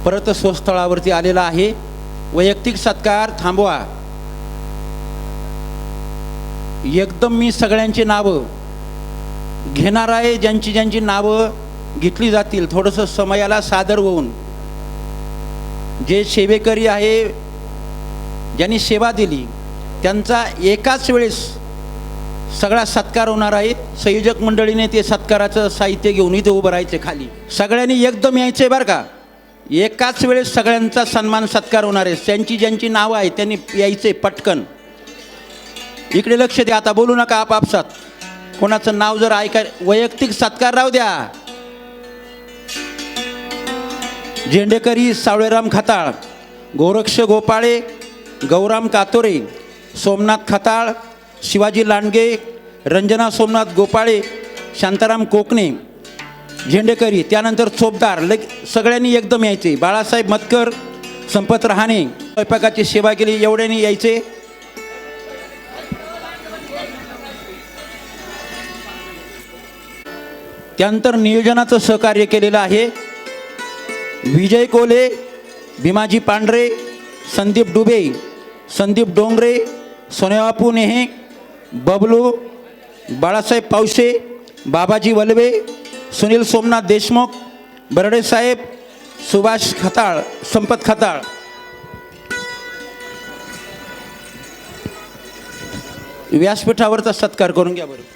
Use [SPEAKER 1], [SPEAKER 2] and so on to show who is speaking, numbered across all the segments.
[SPEAKER 1] परत स्वस्थळावरती आलेला आहे। वैयक्तिक सत्कार थांबवा। एकदम मी सगळ्यांची नावं घेणार आहे, ज्यांची ज्यांची नावं घेतली जातील थोडंसं समयाला सादर होऊन। जे सेवेकरी आहे, ज्यांनी सेवा दिली, त्यांचा एकाच वेळेस सगळा सत्कार होणार आहे। संयोजक मंडळीने ते सत्काराचं साहित्य घेऊन इथे उभं राहायचे खाली। सगळ्यांनी एकदम यायचे बरं का, एकाच वेळेस सगळ्यांचा सन्मान सत्कार होणार आहे। त्यांची ज्यांची नावं आहेत त्यांनी यायचे पटकन। इकडे लक्ष द्या, आता बोलू नका आपापसात। कोणाचं नाव जर ऐकाय, वैयक्तिक सत्कार राहू द्या। झेंडेकरी सावळेराम खताळ, गोरक्ष गोपाळे, गौराम कातोरे, सोमनाथ खताळ, शिवाजी लांडगे, रंजना सोमनाथ गोपाळे, शांताराम कोकणे, झेंडेकरी। त्यानंतर चोपदार सगळ्यांनी एकदम यायचे। बाळासाहेब मतकर, संपत रहाणे, स्वयंपाकाची सेवा केली एवढ्यांनी यायचे। त्यानंतर नियोजनाचं सहकार्य केलेलं आहे विजय कोले, भीमाजी पांढरे, संदीप डुबे, संदीप डोंगरे, सोनेबापू नेहे, बबलू, बाळासाहेब पावसे, बाबाजी वलवे, सुनील सोमनाथ देशमुख, बर्डे साहेब, सुभाष खताळ, संपत खताळ। व्यासपीठावरचा सत्कार करून घ्या बरं।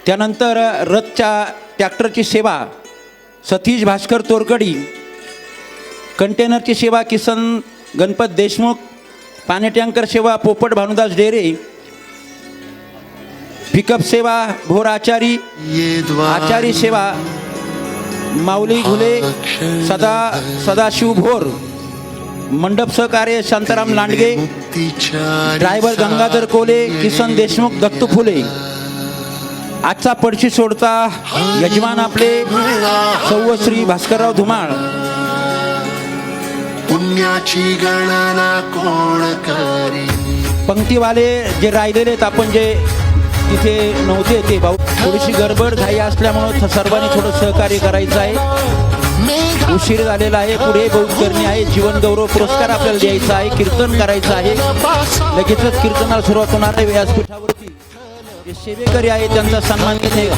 [SPEAKER 1] त्यानंतर रथच्या ट्रॅक्टरची सेवा सतीश भास्कर तोरकडी, कंटेनरची सेवा किसन गणपत देशमुख, पाणी टँकर सेवा पोपट भानुदास डेरे, पिकअप सेवा भोर आचारी, आचारी सेवा माऊली घुले, सदाशिव भोर, मंडप सहकार्य शांताराम लांडगे, ड्रायव्हर गंगाधर कोले, किसन देशमुख, दत्तू फुले। आजचा पडशी सोडता यजमान आपले सौ श्री भास्करराव धुमाळ।
[SPEAKER 2] पुण्याची गणना कोण करी।
[SPEAKER 1] पंक्तीवाले जे राहिलेले आहेत, आपण जे तिथे नव्हते ते भाऊ, थोडीशी गडबड घाई असल्यामुळे सर्वांनी थोडं सहकार्य करायचं आहे। उशीर झालेला आहे, पुढे बहुकरणी आहे, जीवन गौरव पुरस्कार आपल्याला द्यायचा आहे, कीर्तन करायचं आहे। लगेचच कीर्तनाला सुरुवात होणार आहे। व्यासपीठावरती जे सेवेकरी आहे त्यांचा सन्मान केले।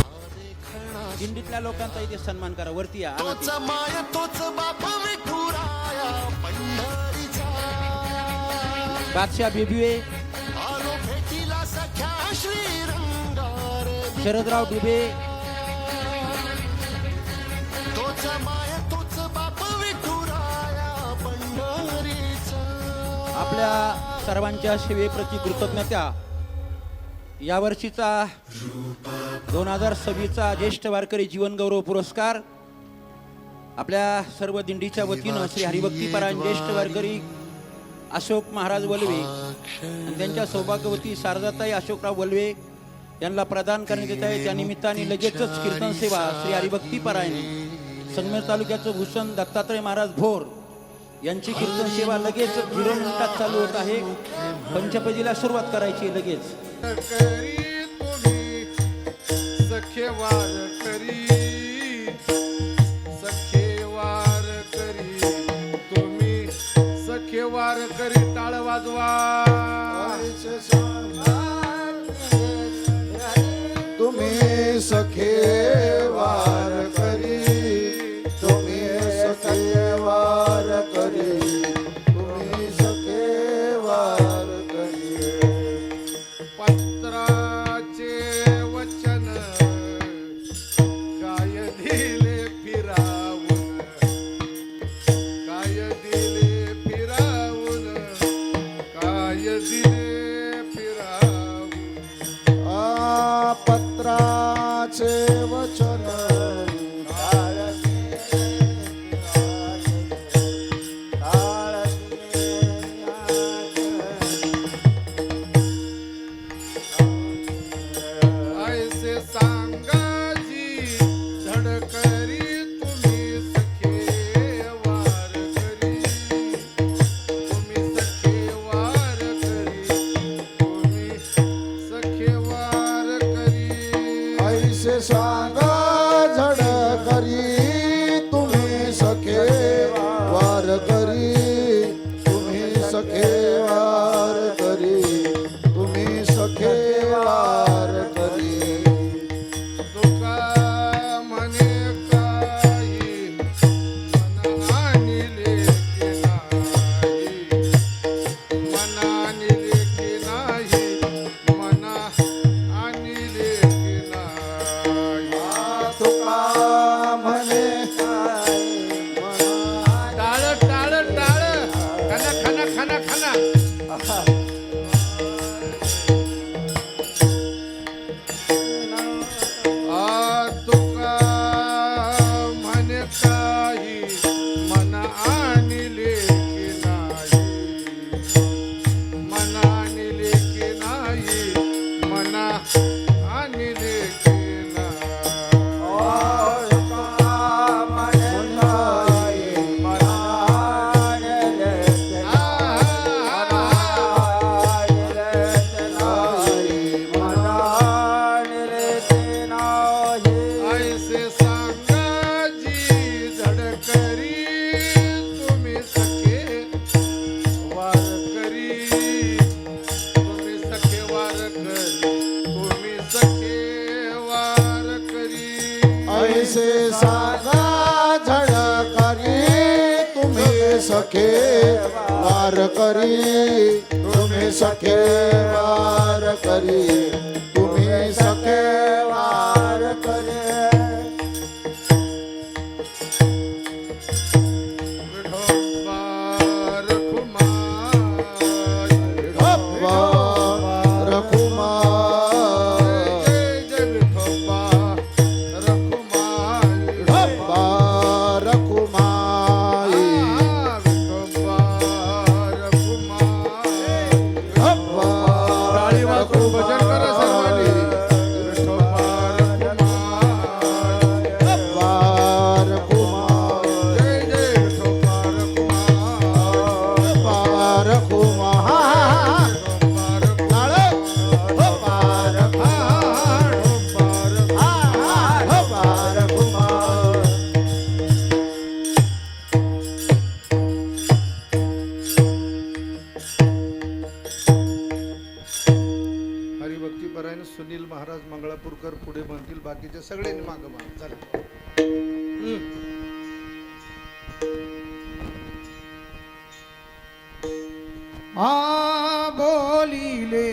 [SPEAKER 1] दिंडीतल्या लोकांचा इथे सन्मान करा। वरती या। बादशाह बिबिवे, शरदराव डुबे, आपल्या सर्वांच्या सेवेप्रती कृतज्ञता। यावर्षीचा 2026चा ज्येष्ठ वारकरी जीवन गौरव पुरस्कार आपल्या सर्व दिंडीच्या वतीनं श्री हरिभक्तीपरायण ज्येष्ठ वारकरी अशोक महाराज वलवे आणि त्यांच्या सौभाग्यवती शारदाताई अशोकराव वलवे यांना प्रदान करण्यात येत आहे। त्यानिमित्ताने लगेचच कीर्तन सेवा श्री हरिभक्तीपरायण संगमेर तालुक्याचं भूषण दत्तात्रय महाराज भोर यांची कीर्तन सेवा लगेच 0 मिनिटात चालू होत आहे। पंचपदीला सुरुवात करायची लगेच।
[SPEAKER 3] वार करी टाळ वाजवा।
[SPEAKER 2] तुम्ही सखे वार करी, तुम्ही सखे वार करी, तुम्ही सखे वार करी।
[SPEAKER 3] पत्राचे वचन काय दिले फिरावून, काय दिले फिरावून, काय
[SPEAKER 2] सखे वार करी तुम्ही सखे वार करी तुम्ही सखे वार करी
[SPEAKER 3] विठोबा रखुमाई
[SPEAKER 2] अप्पा रखुमाई
[SPEAKER 3] जय जय विठोबा रखुमाई
[SPEAKER 2] अप्पा रखुमाई
[SPEAKER 3] विठोबा रखुमाई
[SPEAKER 2] अप्पा
[SPEAKER 3] टाळी वाजवून भजन करा सर्वांनी विठोबा रखुमाई
[SPEAKER 2] अप्पा रखुमाई
[SPEAKER 3] जय जय विठोबा रखुमाई
[SPEAKER 2] अप्पा रखुमाई नाळे अप्पा रखुमाई अप्पा रखुमाई
[SPEAKER 3] हरिभक्ती परायण सुनील महाराज मंगळापूरकर पुढे म्हणतील बाकीचे सगळ्यांनी मागं मान चालेल
[SPEAKER 4] आ बोलिले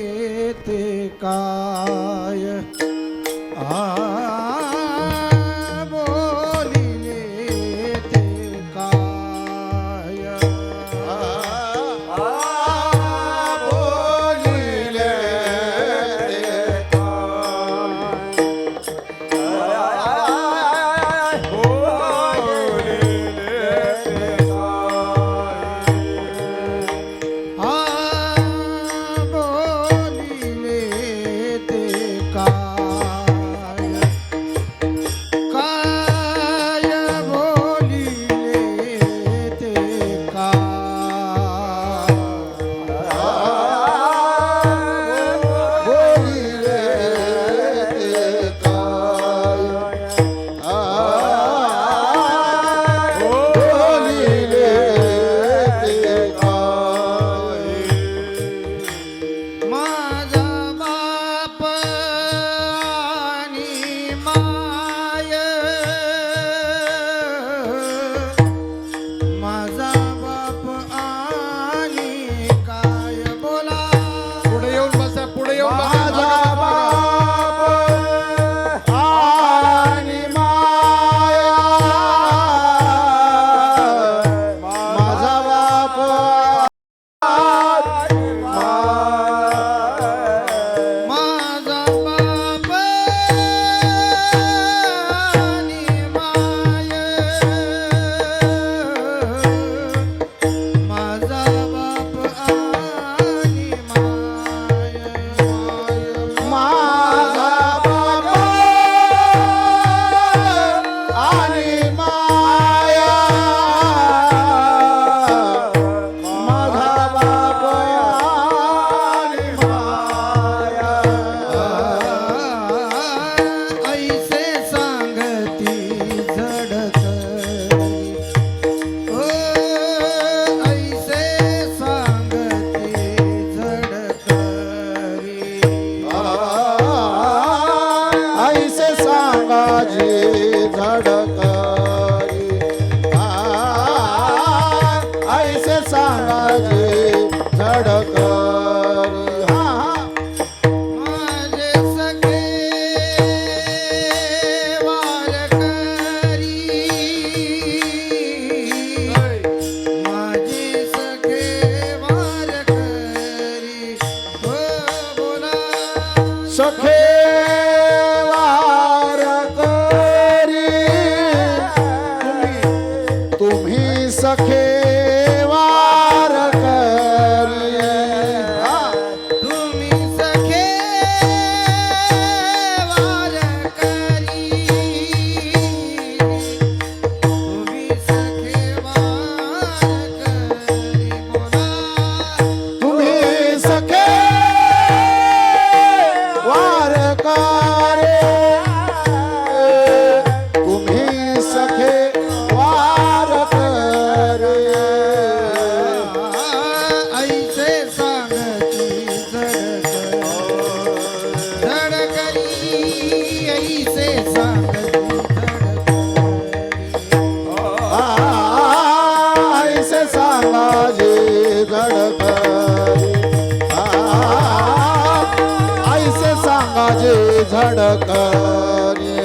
[SPEAKER 4] ते काय बोलिले ते काय
[SPEAKER 2] बोलिले
[SPEAKER 4] बोलिले ते काय काय बोलिले ते काय
[SPEAKER 2] बोलिले ते काय बोलिले ते काय
[SPEAKER 4] माझा बाप आणि माय माझा बाप आणि काय बोला
[SPEAKER 3] पुढे येऊन बसा पुढे येऊन बसा
[SPEAKER 2] माझा
[SPEAKER 3] मागं
[SPEAKER 2] बाप आणि माया माझा बाप आणि माया
[SPEAKER 4] माझा बाप आणि माय माझा बाप आणि माय
[SPEAKER 2] माझा बाप आणि माया माझा बाप आणि माया
[SPEAKER 4] ऐसे सांगती झडकरी ओ ऐसे सांगती झडकरी
[SPEAKER 2] ऐसे सांगाजी झडकरी ऐसे सांगाजी झडकरी
[SPEAKER 4] माझे सखे वारकरी माझे सखे वारकरी हो बोला
[SPEAKER 2] सखे वार करी तुम्ही सखे वार करी
[SPEAKER 4] तुम्ही सखे वारकरी तुम्ही सखे वारकरी बोला
[SPEAKER 2] तुम्ही सखे वार करे तुम्ही सखे वार करे
[SPEAKER 4] ऐसे सांगती झडकरी ऐसे सांगती झडकरी
[SPEAKER 2] ऐसे सा करे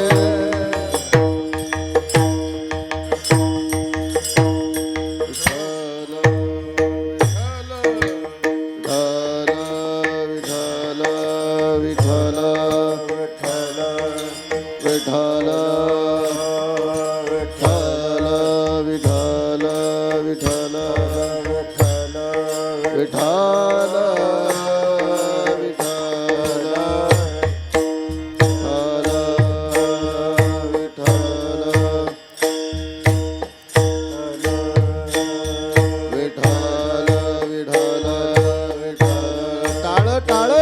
[SPEAKER 2] विठ्ठल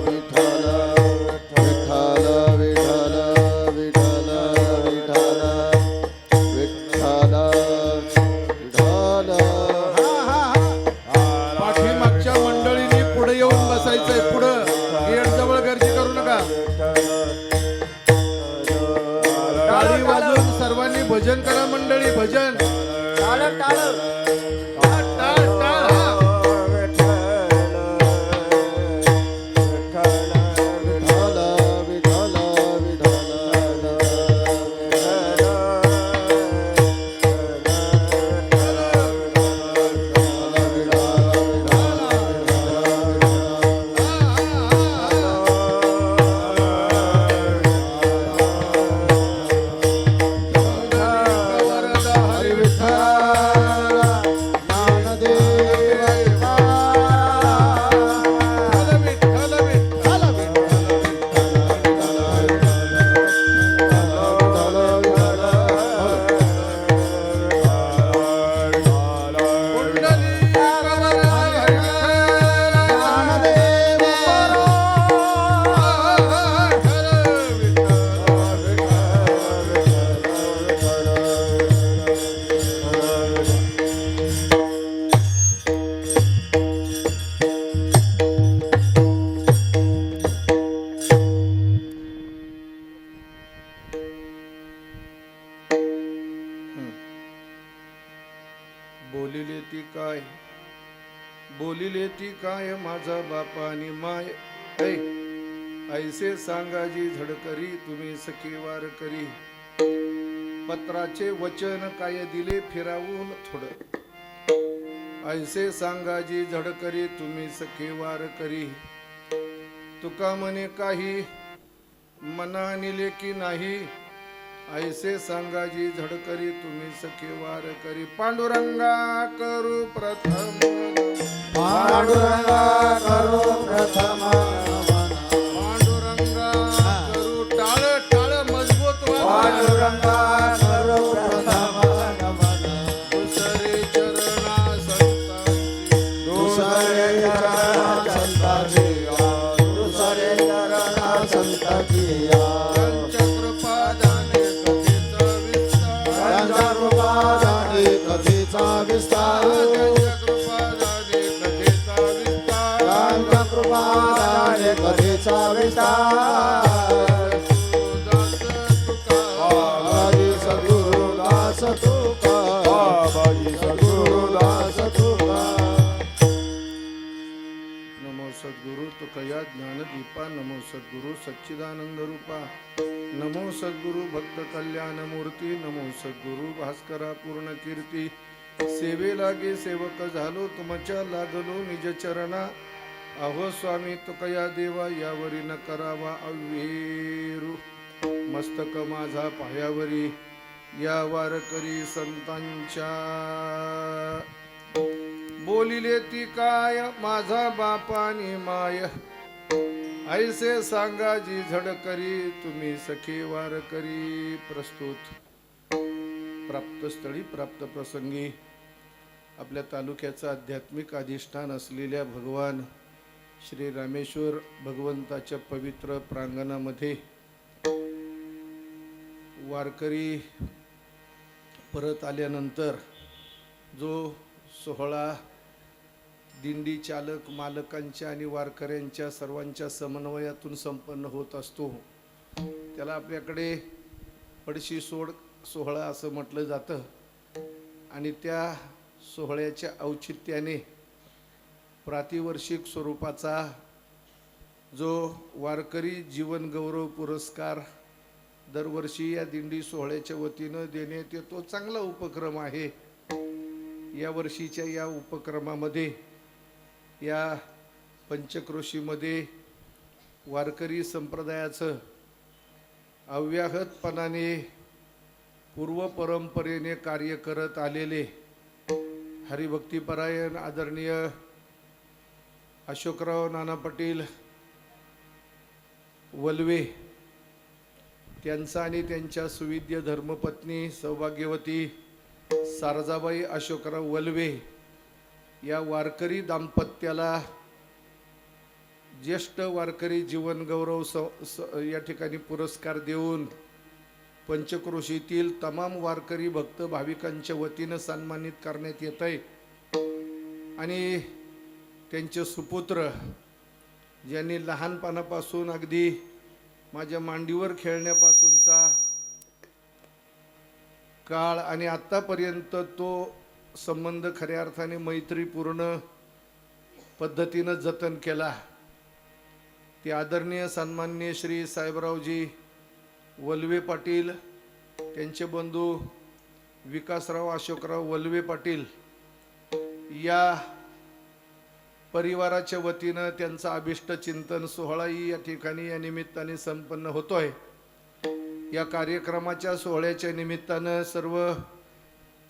[SPEAKER 2] विठ्ठल विठ्ठल विठ्ठल विठ्ठल विठ्ठल विठ्ठल
[SPEAKER 3] पाठीमागच्या मंडळींनी पुढे येऊन बसायचंय. पुढं गेट जवळ गर्दी करू नका. टाळी वाजवून सर्वांनी भजन करा मंडळी. भजन टाळ टाळ टाळ. बोलिले ती काय, बोलिले ती काय माझा बापानी माय. ऐ ऐसे सांगाजी झडकरी तुम्ही सखी वार करी. पत्राचे वचन काय दिले फिरावून थोडं. ऐसे सांगाजी झडकरी तुम्ही सखी वार करी. तुका म्हणे काही मना निले की नाही. ऐसे सांगाजी झडकरी तुम्ही सखे वार करी. पांडुरंगा करू प्रथम
[SPEAKER 2] पांडुरंगा करो प्रथम
[SPEAKER 3] पांडुरंगा करू टाळ टाळ मजबूत
[SPEAKER 2] पांडुरंगा करो प्रथम
[SPEAKER 3] दुसरे चरणा संतांची
[SPEAKER 2] दुसरे चरण संताची दुसरे चरण संताची
[SPEAKER 3] त्यांच्या कृपादाने कथेचा विस्तार.
[SPEAKER 2] त्यांच्या कृपादाने कथेचा विस्तार
[SPEAKER 3] त्यांच्या कृपादाने कथेचा विस्तार.
[SPEAKER 2] त्यांच्या कृपादाने कथेचा विस्तार बाबाजी सद्गुरुदास तुका बाबाजी सद्गुरुदास तुका.
[SPEAKER 3] नमो सद्गुरु तुकया ज्ञानदीपा. नमो सद्गुरु सच्चिदानंद रूपा. नमो सद्गुरु भक्त कल्याण मूर्ती. नमो सद्गुरु भास्करा पूर्ण कीर्ती. सेवे लागे सेवक झालो तुमच्या लागलो निज चरणा. अहो स्वामी तुकया देवा यावरी न करावा अव्हेरू. मस्तक माझा पायावरी या वारकरी संतांच्या. बोलिले ती काय माझा बापानी माय. ऐसे सांगाजी झडकरी तुम्ही सखे वार करी. प्रस्तुत प्राप्त स्थळी प्राप्त प्रसंगी आपल्या तालुक्याचं आध्यात्मिक अधिष्ठान असलेल्या भगवान श्री रामेश्वर भगवंताच्या पवित्र प्रांगणामध्ये वारकरी परत आल्यानंतर जो सोहळा दिंडी चालक मालकांच्या आणि वारकऱ्यांच्या सर्वांच्या समन्वयातून संपन्न होत असतो त्याला आपल्याकडे पडशी सोड सोहळा असं म्हटलं जातं. आणि त्या सोहळ्याच्या औचित्याने प्रातिवर्षिक स्वरूपाचा जो वारकरी जीवन गौरव पुरस्कार दरवर्षी या दिंडी सोहळ्याच्या वतीनं देण्यात येतो, चांगला उपक्रम आहे. या वर्षीच्या या उपक्रमामध्ये या पंचक्रोशीमध्ये वारकरी संप्रदायाचं अव्याहतपणाने पूर्वपरंपरेने कार्य करत आलेले हरिभक्तीपरायण आदरणीय अशोकराव नाना पाटील वल्वे त्यांचा आणि त्यांच्या सुविद्य धर्मपत्नी सौभाग्यवती सारजाबाई अशोकराव वल्वे या वारकरी दाम्पत्याला ज्येष्ठ वारकरी जीवन गौरव या ठिकाणी पुरस्कार देऊन पंचक्रोशीतील तमाम वारकरी भक्त भाविकांच्या वतीनं सन्मानित करण्यात येत आहे. आणि त्यांचे सुपुत्र ज्यांनी लहानपणापासून अगदी माझ्या मांडीवर खेळण्यापासूनचा काळ आणि आत्तापर्यंत तो संबंध खऱ्या अर्थाने मैत्रीपूर्ण पद्धतीनं जतन केला, ते आदरणीय सन्माननीय श्री साहेबरावजी वल्वे पाटील, त्यांचे बंधू विकासराव अशोकराव वल्वे पाटील या परिवाराच्या वतीनं त्यांचा अभिष्ट चिंतन सोहळाही या ठिकाणी या निमित्ताने संपन्न होतोय. या कार्यक्रमाच्या सोहळ्याच्या निमित्तानं सर्व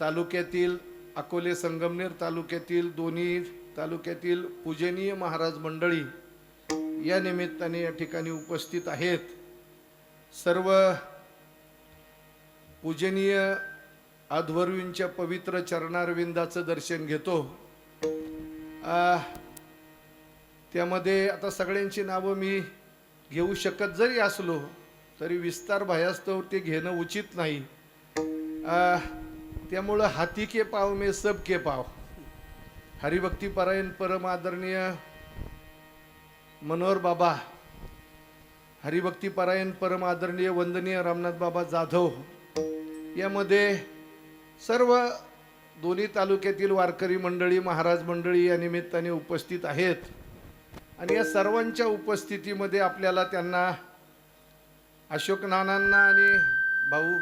[SPEAKER 3] तालुक्यातील अकोले संगमनेर तालुक्यातील दोन्ही तालुक्यातील पूजनीय महाराज मंडळी या निमित्ताने या ठिकाणी उपस्थित आहेत. सर्व पूजनीय आध्वर्यूंच्या पवित्र चरणारविंदाचं दर्शन घेतो. त्यामध्ये आता सगळ्यांची नावं मी घेऊ शकत जरी असलो तरी विस्तार भयास्तव ते घेणं उचित नाही. त्यामुळं हाती के पाव में सब के पाव हरिभक्तीपरायण परम आदरणीय मनोहर बाबा, हरिभक्तीपरायण परम आदरणीय वंदनीय रामनाथ बाबा जाधव, यामध्ये सर्व दोन्ही तालुक्यातील वारकरी मंडळी महाराज मंडळी या निमित्ताने उपस्थित आहेत. आणि या सर्वांच्या उपस्थितीमध्ये आपल्याला त्यांना अशोक नानांना आणि भाऊ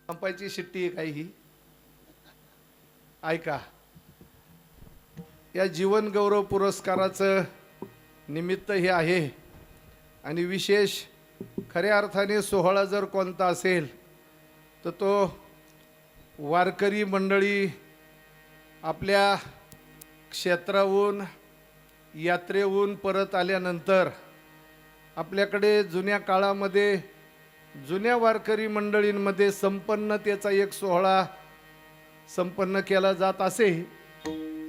[SPEAKER 3] संपायची शिट्टी काही ऐका, या जीवन गौरव पुरस्काराचं निमित्त हे आहे. आणि विशेष खऱ्या अर्थाने सोहळा जर कोणता असेल तर तो वारकरी मंडळी आपल्या क्षेत्राहून यात्रेहून परत आल्यानंतर आपल्याकडे जुन्या काळामध्ये जुन्या वारकरी मंडळींमध्ये संपन्नतेचा एक सोहळा संपन्न केला जात असे.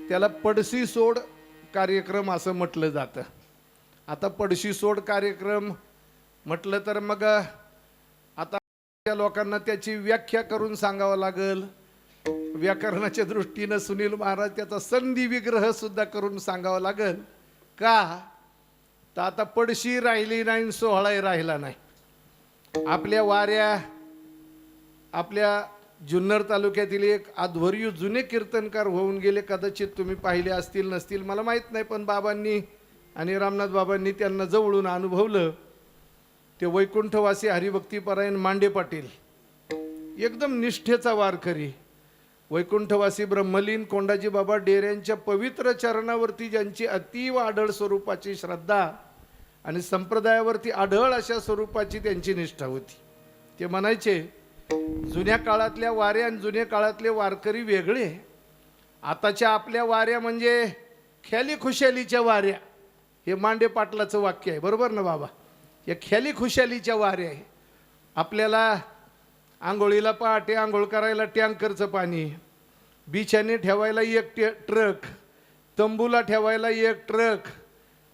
[SPEAKER 3] त्याला पडशी सोड कार्यक्रम असं म्हटलं जातं. आता पडशी सोड कार्यक्रम म्हटलं तर मग आता त्या लोकांना त्याची व्याख्या करून सांगावं लागेल. व्याकरणाच्या दृष्टीनं सुनील महाराज त्याचा संधी विग्रह सुद्धा करून सांगावं लागेल. का तर आता पडशी राहिली नाही, सोहळाही राहिला नाही. आपल्या वाऱ्या, आपल्या जुन्नर तालुक्यातील एक अध्वर्यू जुने कीर्तनकार होऊन गेले, कदाचित तुम्ही पाहिले असतील नसतील मला माहीत नाही, पण बाबांनी आणि रामनाथ बाबांनी त्यांना जवळून अनुभवलं. ते वैकुंठवासी हरिभक्तीपरायण मांडे पाटील, एकदम निष्ठेचा वारकरी, वैकुंठवासी ब्रह्मलीन कोंडाजी बाबा डेऱ्यांच्या पवित्र चरणावरती ज्यांची अतीव आढळ स्वरूपाची श्रद्धा आणि संप्रदायावरती आढळ अशा स्वरूपाची त्यांची निष्ठा होती. ते म्हणायचे जुन्या काळातल्या वाऱ्या आणि जुन्या काळातले वारकरी वेगळे. आताच्या आपल्या वाऱ्या म्हणजे ख्याली खुशालीच्या वाऱ्या, हे मांडे पाटलाचं वाक्य आहे, बरोबर ना बाबा? या ख्याली खुशालीच्या वाऱ्या आहे. आपल्याला आंघोळीला पहाटे आंघोळ करायला टँकरचं पाणी, बिछाने ठेवायला एक ट्रक, तंबूला ठेवायला एक ट्रक,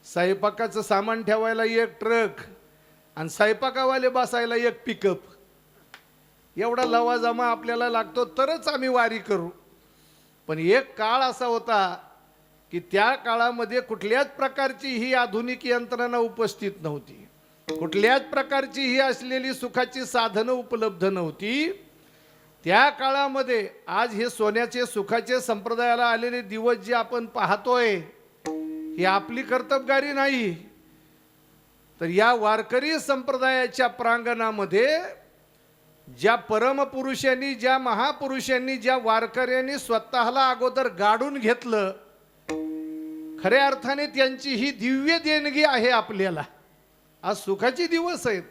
[SPEAKER 3] स्वयंपाकाचं सामान ठेवायला एक ट्रक आणि स्वयंपाकावाले बसायला एक पिकअप. एवढा लवाजमा आपल्याला लागतो तरच आम्ही वारी करू. पण एक काळ असा होता की त्या काळामध्ये कुठल्याच प्रकारची ही आधुनिक यंत्रणा उपस्थित नव्हती, कुठल्याच प्रकारची ही असलेली सुखाची साधनं उपलब्ध नव्हती. त्या काळामध्ये आज हे सोन्याचे सुखाचे संप्रदायाला आलेले दिवस जे आपण पाहतोय, ही आपली कर्तबगारी नाही, तर या वारकरी संप्रदायाच्या प्रांगणामध्ये ज्या परमपुरुषांनी, ज्या महापुरुषांनी, ज्या वारकऱ्यांनी स्वतःला अगोदर गाडून घेतलं, खऱ्या अर्थाने त्यांची ही दिव्य देणगी आहे आपल्याला. आज सुखाचे दिवस आहेत,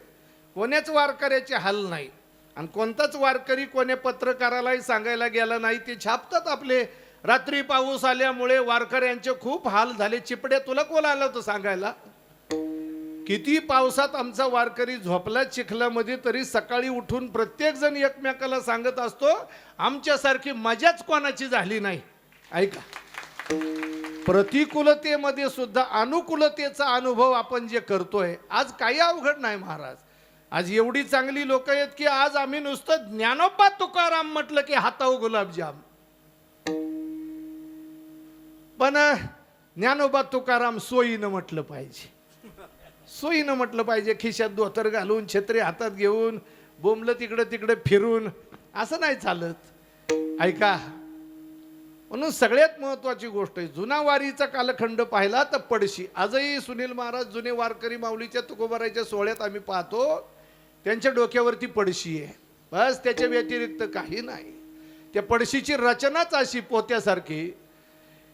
[SPEAKER 3] कोण्याच वारकऱ्याचे हाल नाही. आणि कोणताच वारकरी कोण्या पत्रकारालाही सांगायला गेला नाही, ते छापतात आपले. रात्री पाऊस आल्यामुळे वारकऱ्यांचे खूप हाल झाले. चिपड्या तुला कोण आलं होतं सांगायला? किती पावसात आमचा वारकरी झोपला चिखलामध्ये, तरी सकाळी उठून प्रत्येक जण एकमेकाला सांगत असतो, आमच्यासारखी मजाच कोणाची झाली नाही. ऐका, प्रतिकूलतेमध्ये सुद्धा अनुकूलतेचा अनुभव आपण जे करतोय, आज काही अवघड नाही महाराज. आज एवढी चांगली लोक आहेत की आज आम्ही नुसतं ज्ञानोबा तुकाराम म्हटलं की हातावर गुलाबजाम. पण ज्ञानोबा तुकाराम सोयीनं म्हटलं पाहिजे, सोयीनं म्हटलं पाहिजे. खिशात धोतर घालून, छत्री हातात घेऊन, बोंबलं तिकडं तिकडे फिरून असं नाही चालत. ऐका, म्हणून सगळ्यात महत्वाची गोष्ट आहे, जुना वारीचा कालखंड पाहिला तर पडशी. आजही सुनील महाराज जुने वारकरी माऊलीच्या तुकोबाराच्या सोहळ्यात आम्ही पाहतो, त्यांच्या डोक्यावरती पडशी आहे, बस. त्याच्या व्यतिरिक्त काही नाही. त्या पडशीची रचनाच अशी पोत्यासारखी,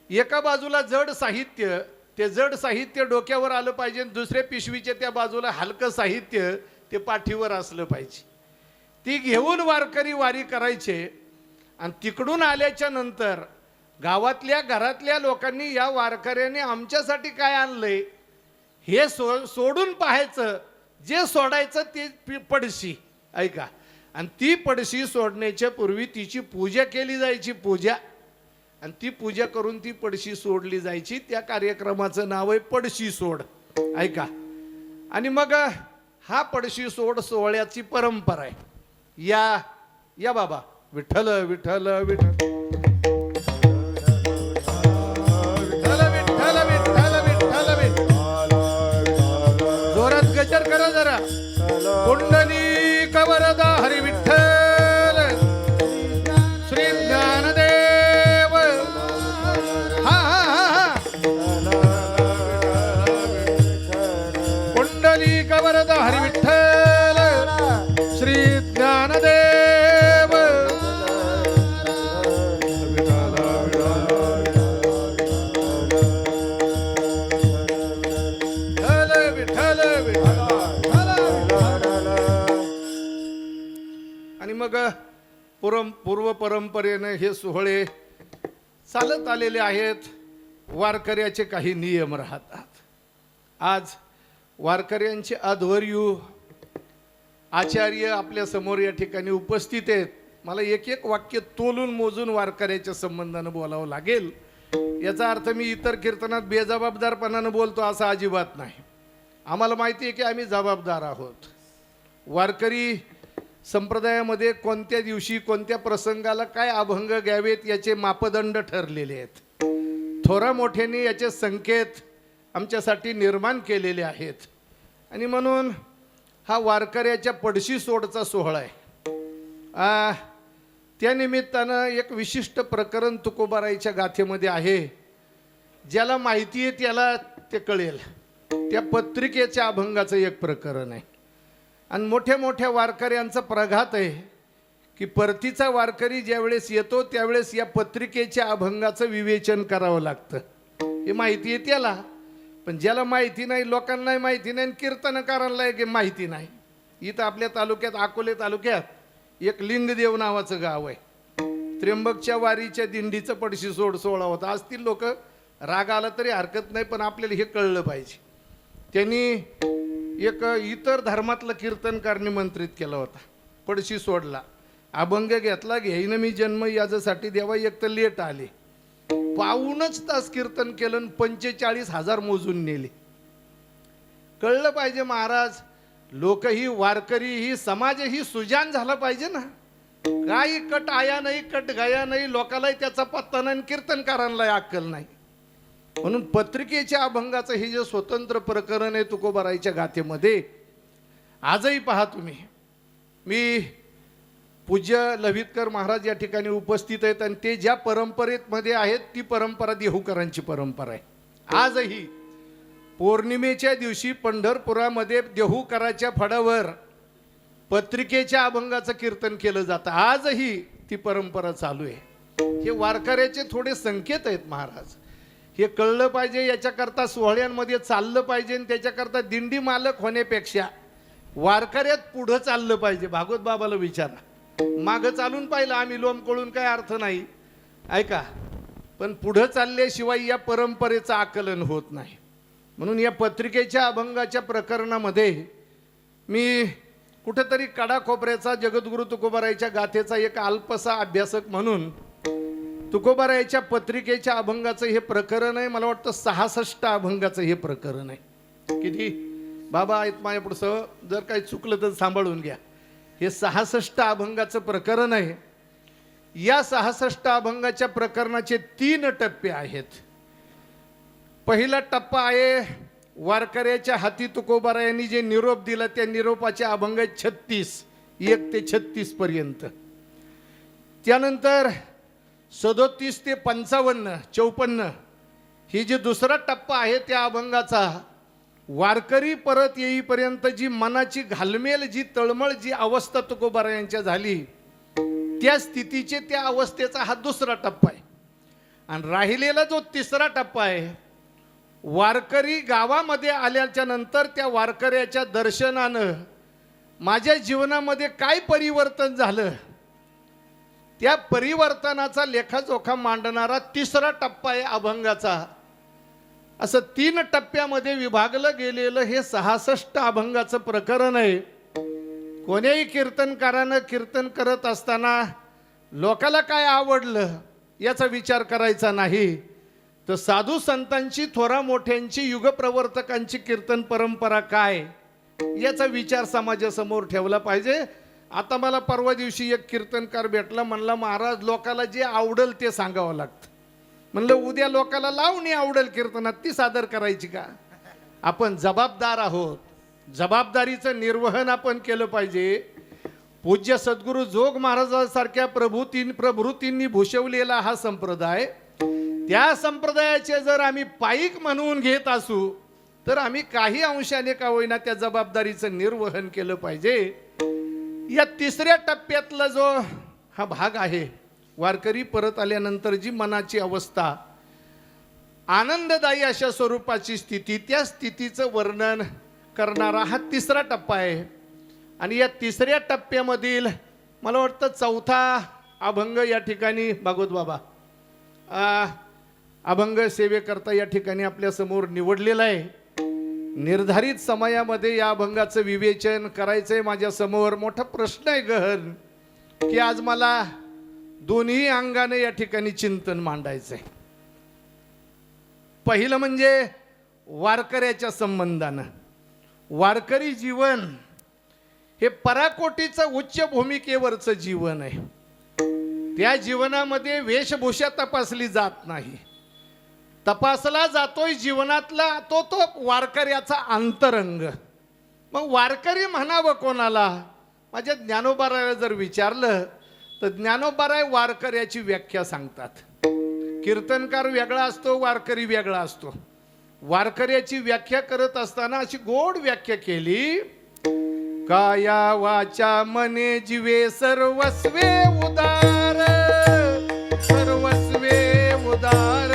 [SPEAKER 3] एका बाजूला जड साहित्य, ते जड साहित्य डोक्यावर आलं पाहिजे, दुसऱ्या पिशवीच्या त्या बाजूला हलकं साहित्य ते पाठीवर असलं पाहिजे. ती घेऊन वारकरी वारी करायचे. आणि तिकडून आल्याच्या नंतर गावातल्या घरातल्या लोकांनी या वारकऱ्याने आमच्यासाठी काय आणलंय हे सोडून पाहायचं. जे सोडायचं ते पडशी. ऐका, आणि ती पडशी सोडण्याच्या पूर्वी तिची पूजा केली जायची, पूजा. आणि ती पूजा करून ती पडशी सोडली जायची. त्या कार्यक्रमाचं नाव आहे पडशी सोड. ऐका, आणि मग हा पडशी सोड सोहळ्याची परंपरा आहे. या बाबा, विठ्ठल विठ्ठल विठ्ठल विठ्ठल विठ्ठल विठ्ठल विठ्ठल. जोरात गजर करा जरा. कुंडली कवरदा हरी विठ्ठल श्री ज्ञानदेव. हा हा हा, कुंडली कवरदा हरी विठ्ठल श्री ज्ञानदेव. आणि मग पूर्व परंपरेने हे सोहळे चालत आलेले आहेत. वारकऱ्याचे काही नियम राहतात. आज वारकऱ्यांचे अध्वर्यू आचार्य आपल्या समोर या ठिकाणी उपस्थित आहेत. मला एक एक वाक्य तोलून मोजून वारकऱ्याच्या संबंधानं बोलावं लागेल. याचा अर्थ मी इतर कीर्तनात बेजबाबदारपणानं बोलतो असं अजिबात नाही. आम्हाला माहिती आहे की आम्ही जबाबदार आहोत. वारकरी संप्रदायामध्ये कोणत्या दिवशी कोणत्या प्रसंगाला काय अभंग घ्यावेत याचे मापदंड ठरलेले आहेत. थोरा मोठ्यांनी याचे संकेत आमच्यासाठी निर्माण केलेले आहेत. आणि म्हणून हा वारकऱ्याच्या पडशी सोडचा सोहळा आहे. त्या निमित्तानं एक विशिष्ट प्रकरण तुकोबाराईच्या गाथेमध्ये आहे. ज्याला माहिती आहे त्याला ते कळेल. त्या पत्रिकेच्या अभंगाचं एक प्रकरण आहे. आणि मोठ्या मोठ्या वारकऱ्यांचा प्रघात आहे की परतीचा वारकरी ज्यावेळेस येतो त्यावेळेस या पत्रिकेच्या अभंगाचं विवेचन करावं लागतं. हे माहिती आहे त्याला, पण ज्याला माहिती नाही, लोकांनाही माहिती नाही, कीर्तनकारांना माहिती नाही. इथं आपल्या तालुक्यात, अकोले तालुक्यात एक लिंगदेव नावाचं गाव आहे. त्र्यंबकच्या वारीच्या दिंडीचं पडशी सोड सोहळा होता. असतील लोक, राग आला तरी हरकत नाही, पण आपल्याला हे कळलं पाहिजे. त्यांनी एक इतर धर्मातलं कीर्तनकार निमंत्रित केला होता. पडशी सोडला, अभंग घेतला, घेईन मी जन्म याच्यासाठी देवा. एक तर लेट आले, 52 तास कीर्तन केलं, 45,000 मोजून नेले. कळलं पाहिजे महाराज, लोकही, वारकरीही, समाजही सुजान झाला पाहिजे ना. काही कट आया नाही, कट गाया नाही, लोकांनाही त्याचा पत्ता नाही, कीर्तनकारांनाही अक्कल नाही. म्हणून पत्रिकेच्या अभंगाचं हे जे स्वतंत्र प्रकरण आहे तुकोबाराईच्या गाथेमध्ये, आजही पहा तुम्ही. मी पूज्य लव्हितकर महाराज या ठिकाणी उपस्थित आहेत आणि ते ज्या परंपरेमध्ये आहेत ती परंपरा देहूकरांची परंपरा आहे. आजही पौर्णिमेच्या दिवशी पंढरपुरामध्ये देहूकराच्या फडावर पत्रिकेच्या अभंगाचं कीर्तन केलं जातं. आजही ती परंपरा चालू आहे. हे वारकऱ्याचे थोडे संकेत आहेत महाराज. हे कळलं पाहिजे, याच्याकरता सोहळ्यांमध्ये चाललं पाहिजे आणि त्याच्याकरता दिंडी मालक होण्यापेक्षा वारकऱ्यात पुढं चाललं पाहिजे. भागवत बाबाला विचारा, मागं चालून पाहिलं आम्ही लोंबकळून काय अर्थ नाही, ऐका, पण पुढं चालल्याशिवाय या परंपरेचं आकलन होत नाही. म्हणून या पत्रिकेच्या अभंगाच्या प्रकरणामध्ये मी कुठेतरी कडाकोपऱ्याचा जगद्गुरु तुकोबारायच्या गाथेचा एक अल्पसा अभ्यासक म्हणून तुकोबारायच्या पत्रिकेच्या अभंगाचं हे प्रकरण आहे. मला वाटतं 66 अभंगाचं हे प्रकरण आहे. किती बाबा आहेत माझ्या पुढचं, जर काही चुकलं तर सांभाळून घ्या. हे 66 अभंगाचं प्रकरण आहे. या 66 अभंगाच्या प्रकरणाचे 3 टप्पे आहेत. पहिला टप्पा आहे वारकऱ्याच्या हाती तुकोबारायांनी जे निरोप दिला त्या निरोपाचे अभंग 36, 1 ते 36 पर्यंत. त्यानंतर 37 ते 55, 54 ही जी दुसरा टप्पा आहे त्या अभंगाचा वारकरी परत येईपर्यंत जी मनाची घालमेल, जी तळमळ, जी अवस्था तुकोबारायांच्या झाली त्या स्थितीचे, त्या अवस्थेचा हा दुसरा टप्पा आहे. आणि राहिलेला जो तिसरा टप्पा आहे, वारकरी गावामध्ये आल्याच्या नंतर त्या वारकऱ्याच्या दर्शनानं माझ्या जीवनामध्ये काय परिवर्तन झालं, त्या परिवर्तनाचा लेखाजोखा मांडणारा तिसरा टप्पा आहे अभंगाचा. असं 3 टप्प्यामध्ये विभागलं गेलेलं हे 66 अभंगाचं प्रकरण आहे. कोण्याही कीर्तनकारानं कीर्तन करत असताना लोकाला काय आवडलं याचा विचार करायचा नाही, तर साधू संतांची, थोरा मोठ्यांची, युगप्रवर्तकांची कीर्तन परंपरा काय याचा विचार समाजासमोर ठेवला पाहिजे. आता मला परवा दिवशी एक कीर्तनकार भेटला, म्हणला महाराज लोकाला जे आवडेल ते सांगावं लागतं. म्हणलं उद्या लोकाला लावणी आवडेल कीर्तनात ती सादर करायची का? आपण जबाबदार आहोत, जबाबदारीचं निर्वहन आपण केलं पाहिजे. पूज्य सद्गुरू जोग महाराजांसारख्या प्रभृतींनी भूषवलेला हा संप्रदाय, त्या संप्रदायाचे जर आम्ही पाईक म्हणून घेत असू तर आम्ही काही अंशाने का होईना त्या जबाबदारीचं निर्वहन केलं पाहिजे. या तिसऱ्या टप्प्यातला जो हा भाग आहे, वारकरी परत आल्यानंतर जी मनाची अवस्था, आनंददायी अशा स्वरूपाची स्थिती, त्या स्थितीचं वर्णन करणारा हा तिसरा टप्पा आहे. आणि या तिसऱ्या टप्प्यामधील मला वाटतं 4था अभंग या ठिकाणी भागवत बाबा अभंग सेवेकरता या ठिकाणी आपल्या समोर निवडलेला आहे. निर्धारित समयामध्ये या अभंगाचं विवेचन करायचंय. माझ्या समोर मोठा प्रश्न आहे गहन, की आज मला दोन्ही अंगाने या ठिकाणी चिंतन मांडायचंय. पहिलं म्हणजे वारकऱ्याच्या संबंधानं. वारकरी जीवन हे पराकोटीचं उच्च भूमिकेवरचं जीवन आहे. त्या जीवनामध्ये वेशभूषा तपासली जात नाही, तपासला जातोय जीवनातला तो वारकऱ्याचा अंतरंग. मग वारकरी म्हणावं कोणाला? माझ्या ज्ञानोबारायला जर विचारलं तर ज्ञानोबाराय वारकऱ्याची व्याख्या सांगतात. कीर्तनकार वेगळा असतो, वारकरी वेगळा असतो. वारकऱ्याची व्याख्या करत असताना अशी गोड व्याख्या केली, काया वाचा मने जीवे सर्वस्वे उदार, सर्वस्वे उदार,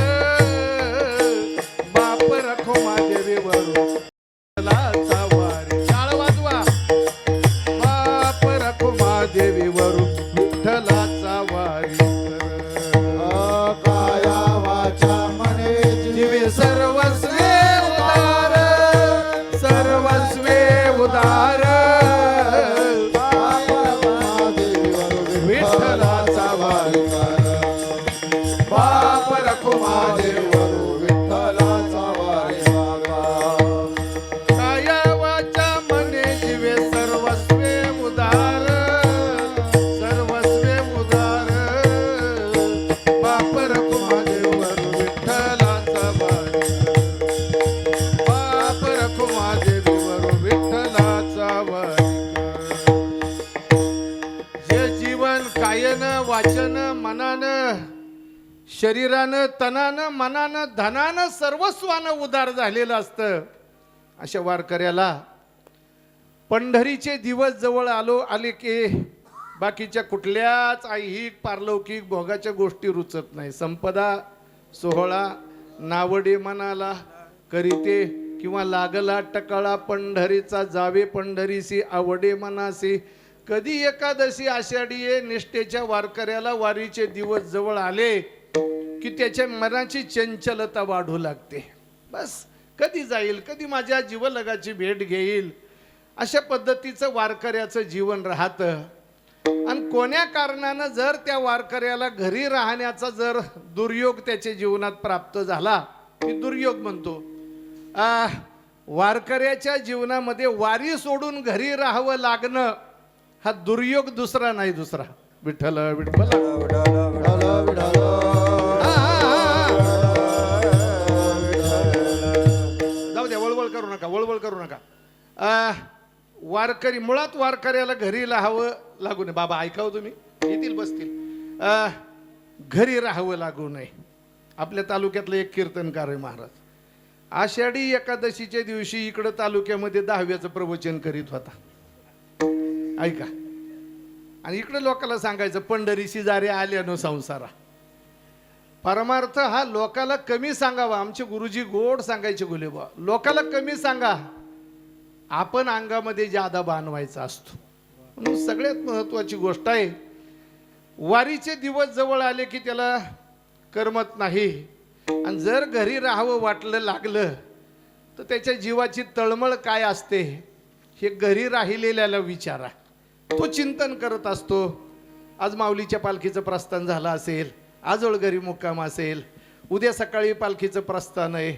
[SPEAKER 3] बाप रखो माझे वरून लाचा वारी. टाळ वाजवा. बाप रखो महादेवी वरून विठ्ठलाचा वारी कर.
[SPEAKER 2] काया वाचा मने
[SPEAKER 3] जीवे सर्वस्वे उदार, सर्वस्वे उदार, विठ्ठलाचा वारी कर.
[SPEAKER 2] बाप रखो माझे वरू विठ्ठलाचा वारी कर.
[SPEAKER 3] काया वाचा मने जीवे सर्वस्वे उदार, सर्वस्वे उदार, बाप रखो माझे वरू विठ्ठलाचा वारी कर. बाप रखो माझे वरू विठ्ठलाचा वारी कर. जे जीवन कायन वाचन मनानं शरीरानं, तनानं, मनानं, धनानं, सर्वस्वानं उदार झालेलं असतं. अशा वारकऱ्याला पंढरीचे दिवस जवळ आले की बाकीच्या कुठल्याच ऐहिक पारलौकिक भोगाच्या गोष्टी रुचत नाही. संपदा सोहळा नावडे मनाला करीते किंवा लागला टकाळा पंढरीचा जावे पंढरीसी आवडे मनासी. कधी एकादशी आषाढी निष्ठेच्या वारकऱ्याला वारीचे दिवस जवळ आले की त्याच्या मनाची चंचलता वाढू लागते. बस कधी जाईल, कधी माझ्या जीवलगाची भेट घेईल, अशा पद्धतीचं वारकऱ्याचं जीवन राहतं. आणि कोण्या कारणानं जर त्या वारकऱ्याला घरी राहण्याचा जर दुर्योग त्याच्या जीवनात प्राप्त झाला, मी दुर्योग म्हणतो, वारकऱ्याच्या जीवनामध्ये वारी सोडून घरी राहावं लागणं हा दुर्योग दुसरा नाही. दुसरा विठ्ठल विठ्ठल जाऊ द्या, वळवळ करू नका, वळवळ करू नका. वारकरी मुळात वारकऱ्याला घरी राहावं लागू नये. बाबा ऐकावं तुम्ही, येतील बसतील. घरी राहावं लागू नये. आपल्या तालुक्यातलं एक कीर्तनकार आहे महाराज, आषाढी एकादशीच्या दिवशी इकडं तालुक्यामध्ये 10व्याचं प्रवचन करीत होता. ऐका, आणि इकडे लोकांना सांगायचं पंढरीशी जारे आल्यानो संसारा. परमार्थ हा लोकाला कमी सांगावा. आमचे गुरुजी गोड सांगायचे, गुलेबा लोकाला कमी सांगा, आपण अंगामध्ये जादा बांधवायचा असतो. म्हणून सगळ्यात महत्वाची गोष्ट आहे, वारीचे दिवस जवळ आले की त्याला करमत नाही. आणि जर घरी राहावं वाटलं लागलं तर त्याच्या जीवाची तळमळ काय असते हे घरी राहिलेल्याला विचारा. तो चिंतन करत असतो. आज माऊलीच्या पालखीचं प्रस्थान झालं असेल, आजोळ घरी मुक्काम असेल, उद्या सकाळी पालखीचं प्रस्थान आहे,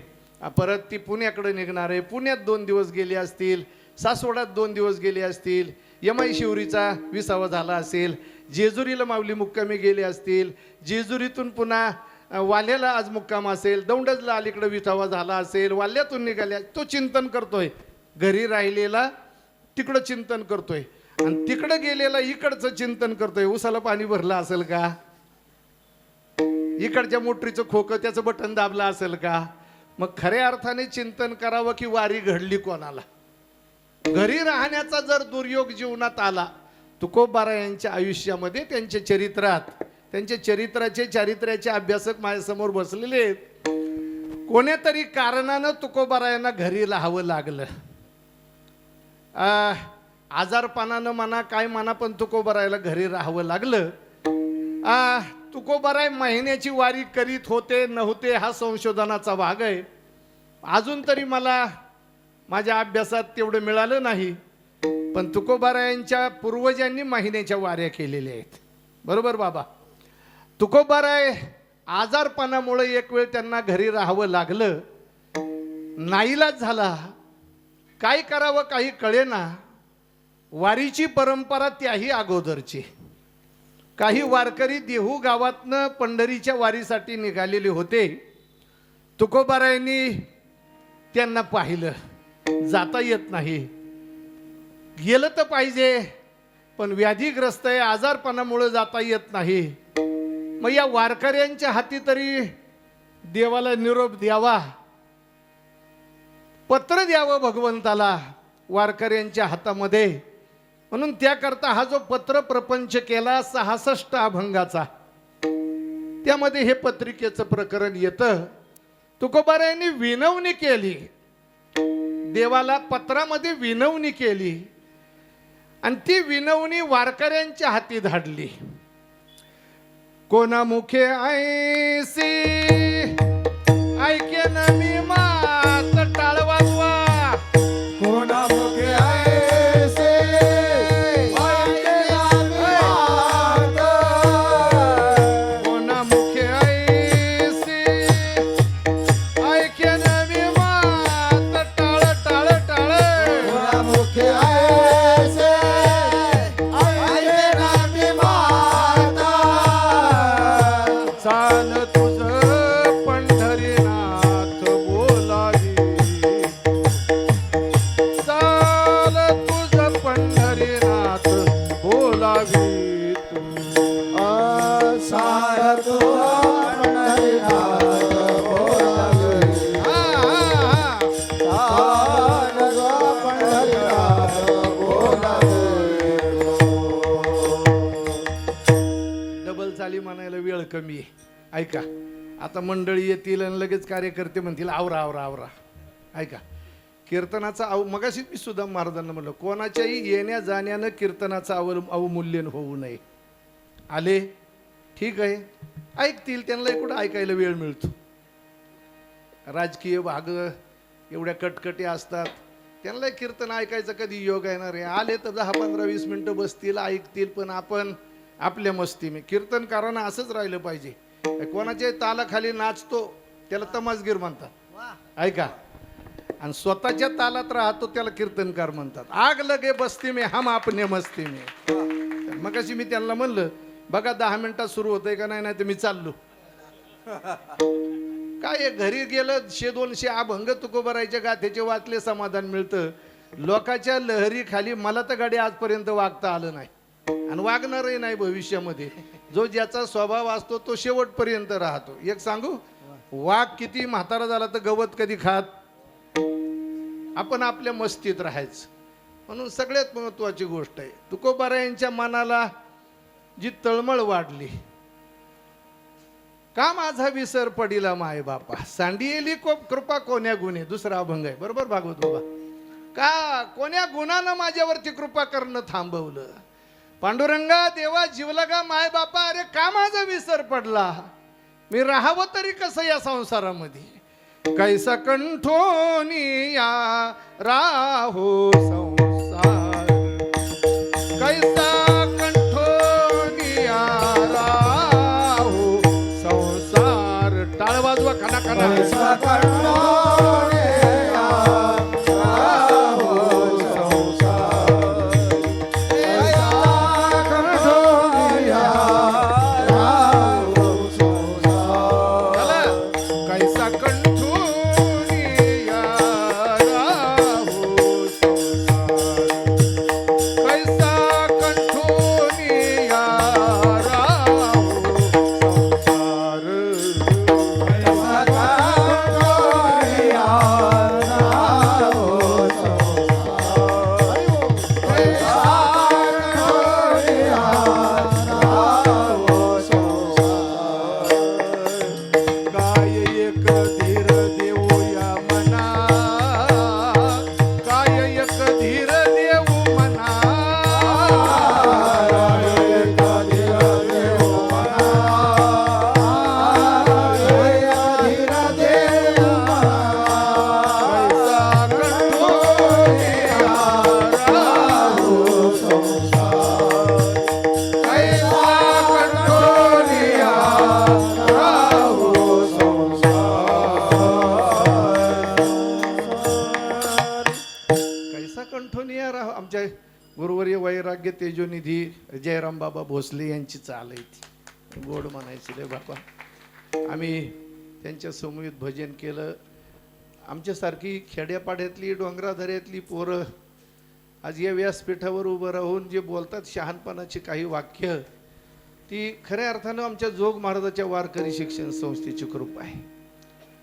[SPEAKER 3] परत ती पुण्याकडे निघणार आहे, पुण्यात 2 दिवस गेले असतील, सासवडात 2 दिवस गेले असतील, यमाई शिवरीचा 20वा झाला असेल, जेजुरीला माऊली मुक्कामी गेले असतील, जेजुरीतून पुन्हा वाल्याला आज मुक्काम असेल, दौंडजला अलीकडे 20वा झाला असेल, वाल्यातून निघाल्या. तो चिंतन करतोय. घरी राहिलेला तिकडं चिंतन करतोय आणि तिकडं गेलेला इकडचं चिंतन करतोय. उसाला पाणी भरलं असेल का, इकडच्या मोटरीचं खोकं त्याचं बटन दाबलं असेल का. मग खऱ्या अर्थाने चिंतन करावं की वारी घडली कोणाला. घरी राहण्याचा जर दुर्योग जीवनात आला, तुकोबारा यांच्या आयुष्यामध्ये त्यांच्या चरित्रात, त्यांच्या चारित्र्याचे अभ्यासक माझ्यासमोर बसलेले आहेत. कोण्यातरी कारणानं तुकोबारा यांना घरी राहावं लागलं. आजारपणानं म्हणा काय म्हणा, पण तुकोबारायला घरी राहावं लागलं. तुकोबाराय महिन्याची वारी करीत होते नव्हते हा संशोधनाचा भाग आहे. अजून तरी मला माझ्या अभ्यासात तेवढं मिळालं नाही, पण तुकोबारायांच्या पूर्वजांनी महिन्याच्या वाऱ्या केलेल्या आहेत. बरोबर बाबा. तुकोबाराय आजारपणामुळे एक वेळ त्यांना घरी राहावं लागलं. नाईलाज झाला, काय करावं काही कळेना. वारीची परंपरा त्याही अगोदरची. काही वारकरी देहू गावातनं पंढरीच्या वारीसाठी निघालेले होते. तुकोबारायांनी त्यांना पाहिलं, जाता येत नाही, गेलं तर पाहिजे पण व्याधीग्रस्त आहे, आजारपणामुळे जाता येत नाही. मग या वारकऱ्यांच्या हाती तरी देवाला निरोप द्यावा, पत्र द्यावं भगवंताला वारकऱ्यांच्या हातामध्ये. म्हणून त्याकरता हा जो पत्र प्रपंच केला 66 अभंगाचा, त्यामध्ये हे पत्रिकेचं प्रकरण येतं. तुकोबारायांनी विनवणी केली देवाला, पत्रामध्ये विनवणी केली आणि ती विनवणी वारकऱ्यांच्या हाती धाडली. कोणा मुखे ऐसी ऐके ना मी मात टाळवावा,
[SPEAKER 2] कोणा मुखे ऐसे ऐके आम्ही मात.
[SPEAKER 3] कोणा मुखे ऐसी ऐके ना मी मात टाळ टाळ टाळ.
[SPEAKER 2] कोणा मुखे ऐसे ऐके आम्ही मात.
[SPEAKER 3] चाल तुझं पंढरीचं डबल चाली म्हणायला वेळ कमी आहे. ऐका, आता मंडळी येतील आणि लगेच कार्यकर्ते म्हणतील आवरा आवरा आवरा. ऐका, कीर्तनाचा मगाशी मी सुद्धा महाराजांना म्हणलं, कोणाच्याही येण्या जाण्यानं कीर्तनाचं अवमूल्यन होऊ नये. आले ठीक आहे, ऐकतील, त्यांना कुठं ऐकायला वेळ मिळतो. राजकीय भाग एवढ्या कटकटी असतात, त्यांना कीर्तन ऐकायचं कधी योग येणार आहे. आले तर 10-15-20 मिनिटं बसतील, ऐकतील, पण आपण आपल्या मस्तीने. कीर्तनकारांना असंच राहिलं पाहिजे. कोणाच्याही तालाखाली नाचतो त्याला तमासगीर म्हणतात, ऐका, आणि स्वतःच्या तालात राहतो त्याला कीर्तनकार म्हणतात. आग लगे बस्ती में हम अपने मस्ती में. मग अशी मी त्यांना म्हणलं, बघा 10 मिनिटात सुरू होतंय का नाही, नाही तर मी चाललो. काय घरी गेलं 100-200 अभंग तुकोबारायच्या गाथेचे वाचले, समाधान मिळतं. लोकांच्या लहरी खाली मला तर गाडी आजपर्यंत वागता आलं नाही आणि वागणारही नाही भविष्यामध्ये. जो ज्याचा स्वभाव असतो तो शेवटपर्यंत राहतो. एक सांगू, वाघ किती म्हातारा झाला तर गवत कधी खात. आपण आपल्या मस्तीत राहायचं. म्हणून सगळ्यात महत्वाची गोष्ट आहे, तुकोबारायांच्या मनाला जी तळमळ वाढली, का माझा विसर पडिला माय बापा, सांडियेली कृपा कोण्या गुणे. दुसरा अभंग आहे, बरोबर भागवत बाबा. का कोण्या गुणानं माझ्यावरती कृपा करणं थांबवलं. पांडुरंगा देवा जीवलगा माय बापा, अरे का माझा विसर पडला, मी राहावं तरी कसं या संसारामध्ये. कैसा कंठोनिया राहो संसार, कैसा कंठोनिया राहो संसार. टाळ वाजवा खना खना.
[SPEAKER 2] कैसा कंठोनिया राहो संसार, कैसा कंठोनिया राहो संसार.
[SPEAKER 3] चला, कैसा कंठोनिया राहो संसार, कैसा कंठोनिया राहो संसार.
[SPEAKER 2] कैसा कंठोनिया राहो संसार, कैसा कंठोनिया राहो संसार.
[SPEAKER 3] काय एक धीर देऊया मना, काय एक धीर देऊ मना. कैसा कंठोनिया राहो संसार, कैसा कंठोनिया राहो कैसा कंठोनिया राहो. आमच्या गुरुवर्य वैराग्य तेजोनिधी जयराम बाबा भोसले यांची चाल आहे ती. गोड म्हणायची रे बाबा. आम्ही त्यांच्या समूहित भजन केलं. आमच्यासारखी खेड्यापाड्यातली डोंगरादऱ्यातली पोरं आज या व्यासपीठावर उभं राहून जे बोलतात शहाणपणाची काही वाक्य, ती खऱ्या अर्थानं आमच्या जोग महाराजाच्या वारकरी शिक्षण संस्थेची कृपा आहे.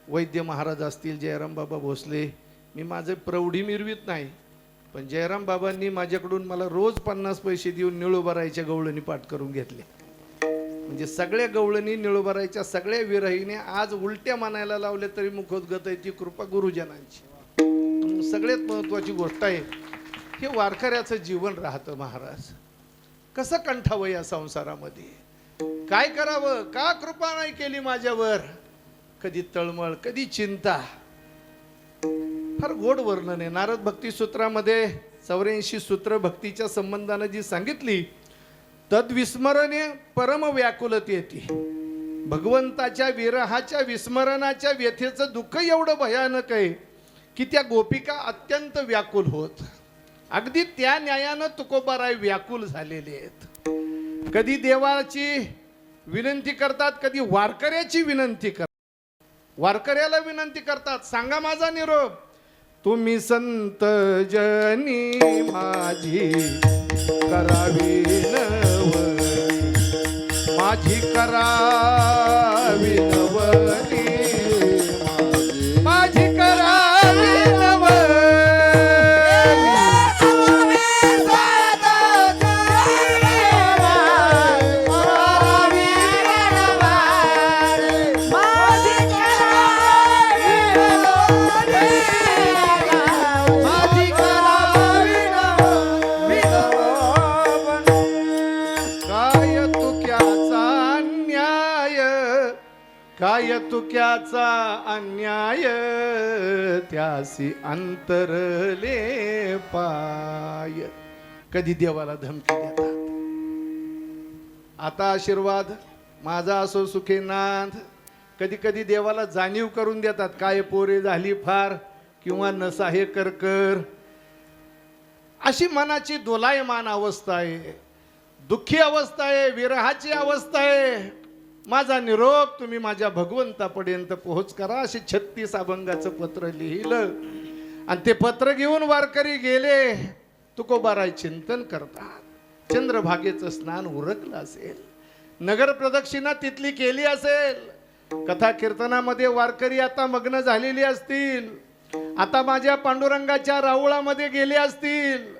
[SPEAKER 3] वैद्य महाराज असतील, जयराम बाबा भोसले, मी माझे प्रौढी मिरवीत नाही, पण जयराम बाबांनी माझ्याकडून मला रोज 50 पैसे देऊन निळोबारायच्या गवळणी पाठ करून घेतले. म्हणजे सगळ्या गवळणी निळोबारायच्या सगळ्या विरहीने आज उलट्या मानायला लावले तरी मुखोद्गत आहे ती कृपा गुरुजनांची. म्हणून सगळ्यात महत्वाची गोष्ट आहे, हे वारकऱ्याचं जीवन राहतं. महाराज कसं कंठावं या संसारामध्ये, काय करावं, का कृपा नाही केली माझ्यावर. कधी तळमळ, कधी चिंता. फार गोड वर्णन आहे. नारद भक्ती सूत्रामध्ये 84 सूत्र भक्तीच्या संबंधानं जी सांगितली, तद्विस्मरणे परम व्याकुलतेती. भगवंताच्या विरहाच्या विस्मरणाच्या व्यथेचं दुःख एवढं भयानक आहे की त्या गोपिका अत्यंत व्याकुल होत. अगदी त्या न्यायानं तुकोबाराय व्याकुल झालेले आहेत. कधी देवाची विनंती करतात, कधी वारकऱ्याची विनंती करतात. वारकऱ्याला विनंती करतात, सांगा माझा निरोप. तुम्ही संत जनी माझी करावी नवनी, माझी करावी नवनी, माझी करावी नवनी.
[SPEAKER 2] करावी
[SPEAKER 3] काय तुक्याचा अन्याय त्यासी अंतरले पाय. कधी देवाला धमकी देतात. आता आशीर्वाद माझा असो सुखे नांद. कधी कधी देवाला जाणीव करून देतात, काय पोरे झाली फार किंवा नसा हे कर. अशी मनाची दोलायमान अवस्था आहे, दुःखी अवस्था आहे, विरहाची अवस्था आहे. माझा निरोप तुम्ही माझ्या भगवंतापर्यंत पोहोच करा. असे 36 अभंगाचं पत्र लिहिलं आणि ते पत्र घेऊन वारकरी गेले. तुकोबाराय चिंतन करतात. चंद्रभागेचं स्नान उरकलं असेल, नगर प्रदक्षिणा तिथली केली असेल, कथा कीर्तनामध्ये वारकरी आता मग्न झालेली असतील, आता माझ्या पांडुरंगाच्या राऊळामध्ये गेले असतील,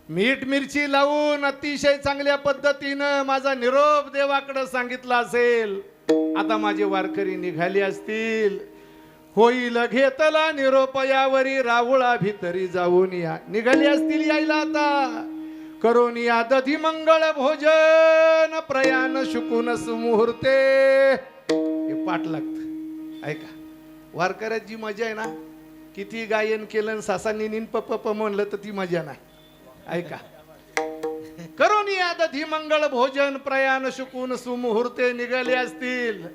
[SPEAKER 3] मीठ मिरची लावून अतिशय चांगल्या पद्धतीनं माझा निरोप देवाकडे सांगितला असेल, आता माझे वारकरी निघाले असतील. होईल घेतला निरोप यावरी राऊळा भितरी जाऊन या. निघाले असतील यायला आता. करून या दधी मंगळ भोजन प्रयाण शुकून सुमुहूर्ते. हे पाठ लागत. ऐका, वारकऱ्यात जी मजा आहे ना, किती गायन केलं सासानी निन पप म्हणलं तर ती मजा नाही. ऐका, करून या दधी मंगळ भोजन प्रयाण शुकून सुमुहूर्ते. निघाले असतील,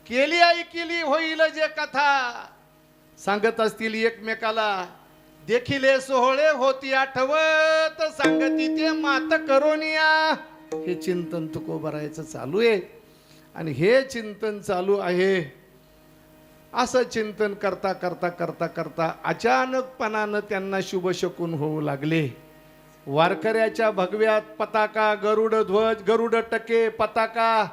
[SPEAKER 3] केली ऐकिली होईल जे कथा सांगत असतील एकमेकाला. देखिले सोहळे होती आठवत सांगती ते मात करून या. हे चिंतन तुकोबारायचं चालू आहे आणि हे चिंतन चालू आहे. असं चिंतन करता करता करता करता अचानकपणानं त्यांना शुभ शकून होऊ लागले. वारकऱ्याच्या भगव्यात पताका, गरुड ध्वज, गरुड टके, पताका,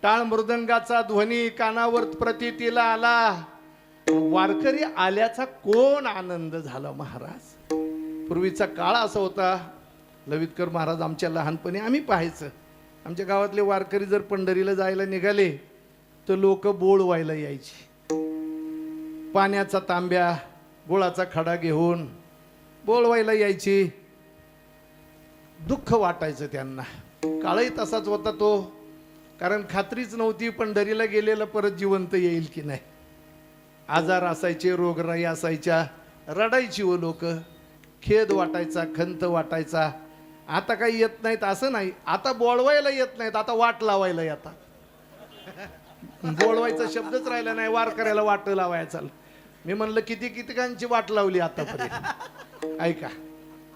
[SPEAKER 3] टाळ मृदंगाचा ध्वनी कानावर प्रतीतीला आला. वारकरी आल्याचा कोण आनंद झाला महाराज. पूर्वीचा काळ असा होता, लवितकर महाराज आमच्या लहानपणी आम्ही पाहायचं, आमच्या गावातले वारकरी जर पंढरीला जायला निघाले तर लोक बोळ व्हायला यायची. पाण्याचा तांब्या, गुळाचा खडा घेऊन बोळ व्हायला यायची. दुःख वाटायचं त्यांना. काळही तसाच होता तो, कारण खात्रीच नव्हती पंढरीला गेलेला परत जिवंत येईल की नाही. आजार असायचे, रोगराई असायच्या, रडायची व लोक. खेद वाटायचा, खंत वाटायचा. आता काही येत नाहीत असं नाही, आता बोळवायला येत नाहीत, आता वाट लावायला येतात. बोळवायचा शब्दच राहिला नाही, वारकऱ्याला वाट लावायचा. मी म्हणलं किती कितीकांची वाट लावली आतापर्यंत. ऐका,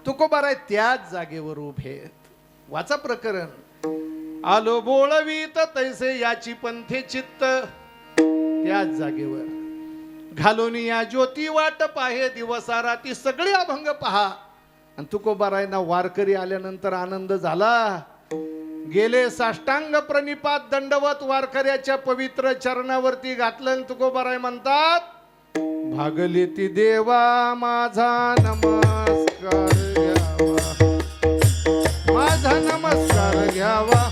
[SPEAKER 3] तुकोबाराय त्याच जागेवर उभे. वाचा प्रकरण. आलो बोळवीत तैसे याची पंथे चित्त. त्याच जागेवर घालून या ज्योती वाट पाहे दिवसा राती सगळे अभंग पहा. आणि तुकोबारायना वारकरी आल्यानंतर आनंद झाला. गेले साष्टांग प्रणिपात दंडवत वारकऱ्याच्या पवित्र चरणावरती घातलं. तुकोबाराय म्हणतात, भागले ती देवा माझा नमस्कार घ्यावा, माझा नमस्कार घ्यावा,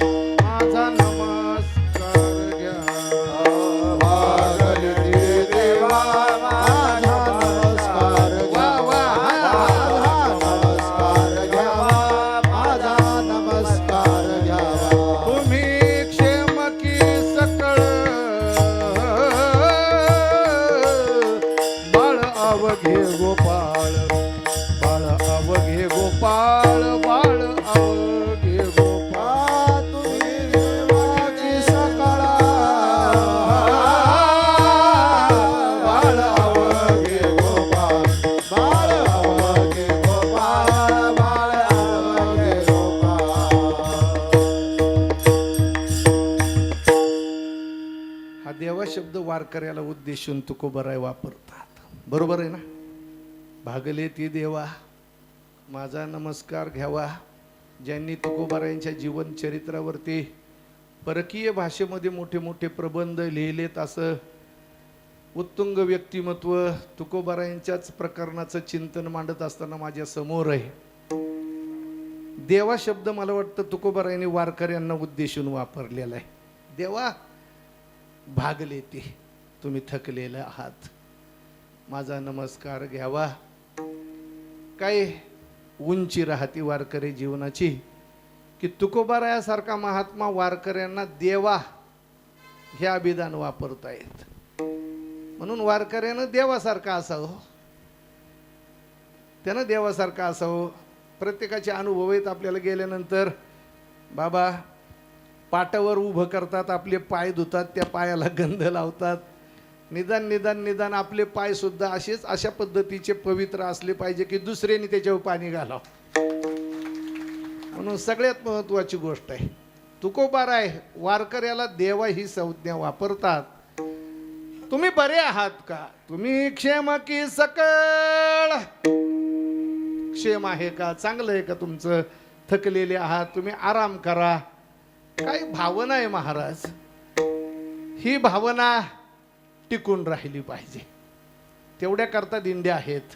[SPEAKER 3] माझा नमस्कार घ्यावा.
[SPEAKER 2] भागले ती देवा माझा नमस्कार घ्यावा, नमस्कार घ्यावा, माझा नमस्कार घ्यावा.
[SPEAKER 3] तुम्ही क्षेमकी सकळ बाळ अवघे गोपाळ, बाळ अवघे गोपाळ, बाळ अवघे गोपाळ.
[SPEAKER 2] तुम्ही देवाची सकळा बाळ अवघे गोपाळ, बाळ अवघे गोपाळ, बाळ अवघे गोपाळ.
[SPEAKER 3] हा देवा शब्द वारकऱ्याला उद्देशून तुकोबाराय वापरतात. बरोबर आहे ना. भागले ती देवा माझा नमस्कार घ्यावा. ज्यांनी तुकोबारायांच्या जीवन चरित्रावरती परकीय भाषेमध्ये मोठे मोठे प्रबंध लिहिलेत, असं उत्तुंग व्यक्तिमत्व तुकोबारायांच्याच प्रकरणाचं चिंतन मांडत असताना माझ्या समोर आहे. देवा शब्द मला वाटतं तुकोबारायांनी वारकऱ्यांना उद्देशून वापरलेला आहे. देवा भागले ते, तुम्ही थकलेले आहात, माझा नमस्कार घ्यावा. काय उंची राहती वारकरी जीवनाची की तुकोबारायासारखा महात्मा वारकऱ्यांना देवा हे अभिधान वापरतायत. म्हणून वारकऱ्यानं देवासारखं असावं, त्यानं देवासारखं असावं. प्रत्येकाचे अनुभव आहेत आपल्याला गेल्यानंतर. बाबा पाटावर उभं करतात, आपले पाय धुतात, त्या पायाला गंध लावतात. निदान निदान निदान आपले पाय सुद्धा अशा पद्धतीचे पवित्र असले पाहिजे की दुसऱ्याने त्याच्यावर पाणी घालावं. म्हणून सगळ्यात महत्वाची गोष्ट आहे, तुकोबाराय वारकऱ्याला देवा ही संज्ञा वापरतात. तुम्ही बरे आहात का? तुम्ही क्षेम की सकळ? क्षेम आहे का? चांगलं आहे का तुमचं? थकलेले आहात, तुम्ही आराम करा. काय भावना आहे महाराज, ही भावना टिकून राहिली पाहिजे. तेवढ्या करता दिंड्या आहेत,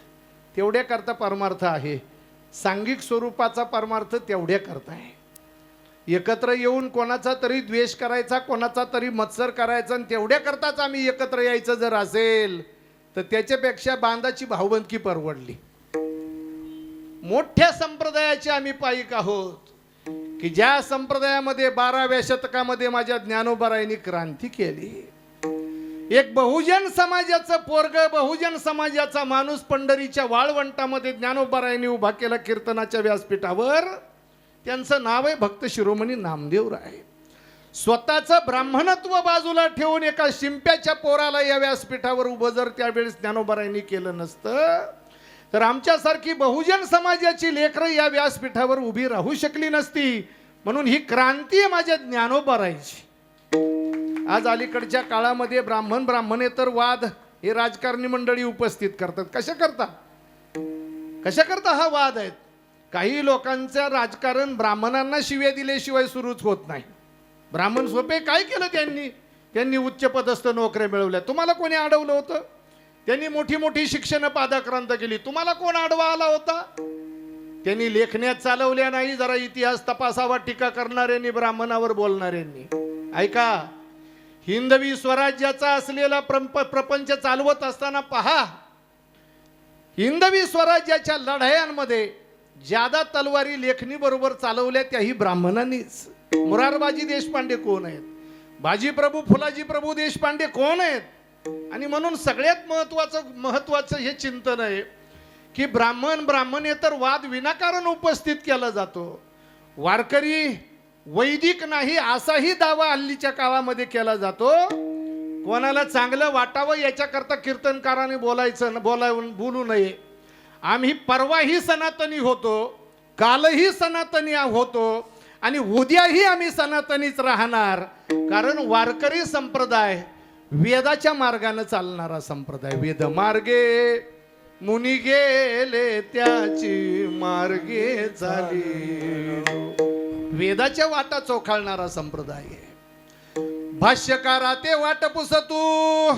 [SPEAKER 3] तेवढ्या करता परमार्थ आहे. सांघिक स्वरूपाचा परमार्थ तेवढ्या करता आहे. एकत्र येऊन कोणाचा तरी द्वेष करायचा, कोणाचा तरी मत्सर करायचा आणि तेवढ्या करताच आम्ही एकत्र यायचं जर असेल तर त्याच्यापेक्षा बांधाची भावबंदकी परवडली. मोठ्या संप्रदायाचे आम्ही पाईक आहोत की ज्या संप्रदायामध्ये 12व्या शतकामध्ये माझ्या ज्ञानोबारायांनी क्रांती केली. एक बहुजन समाजाचं पोरग, बहुजन समाजाचा माणूस पंढरीच्या वाळवंटामध्ये ज्ञानोबारायांनी उभा केला कीर्तनाच्या व्यासपीठावर. त्यांचं नाव आहे भक्त शिरोमणी नामदेवराय. स्वतःचं ब्राह्मणत्व बाजूला ठेवून एका शिंप्याच्या पोराला या व्यासपीठावर उभं जर त्यावेळेस ज्ञानोबारायांनी केलं नसतं तर आमच्यासारखी बहुजन समाजाची लेकरं या व्यासपीठावर उभी राहू शकली नसती. म्हणून ही क्रांती आहे माझ्या ज्ञानोबारायांची. आज अलीकडच्या काळामध्ये ब्राह्मणेतर वाद हे राजकारणी मंडळी उपस्थित करतात. कशा करता हा वाद आहेत? काही लोकांचं राजकारण ब्राह्मणांना शिव्या दिल्याशिवाय सुरूच होत नाही. ब्राह्मण सोपे काय केलं त्यांनी उच्च पदस्थ नोकऱ्या मिळवल्या. तुम्हाला कोणी अडवलं होतं? त्यांनी मोठी मोठी शिक्षण पादाक्रांत केली. तुम्हाला कोण अडवा आला होता? त्यांनी लेखण्यात चालवल्या नाही. जरा इतिहास तपासावा टीका करणाऱ्यांनी, ब्राह्मणावर बोलणाऱ्यांनी. ऐका, हिंदवी स्वराज्याचा असलेला प्रपंच चालवत असताना पहा, हिंदवी स्वराज्याच्या लढायांमध्ये ज्यादा तलवारी लेखणी बरोबर चालवल्या त्याही ब्राह्मणांनीच. मोरारबाजी देशपांडे कोण आहेत? बाजीप्रभू फुलाजी प्रभू देशपांडे कोण आहेत? आणि म्हणून सगळ्यात महत्वाचं हे चिंतन आहे की ब्राह्मणेतर वाद विनाकारण उपस्थित केला जातो. वारकरी वैदिक नाही असाही दावा हल्लीच्या काळामध्ये केला जातो. कोणाला चांगलं वाटावं याच्याकरता कीर्तनकाराने बोलू नये. आम्ही परवाही सनातनी होतो, कालही सनातनी होतो आणि उद्याही आम्ही सनातनीच राहणार. कारण वारकरी संप्रदाय वेदाच्या मार्गाने चालणारा संप्रदाय. वेद मार्गे मुनी गेले त्याची मार्गे चाली. वेदाच्या वाटा चोखाळणारा संप्रदाय आहे. भाष्यकारा ते वाट पुसतू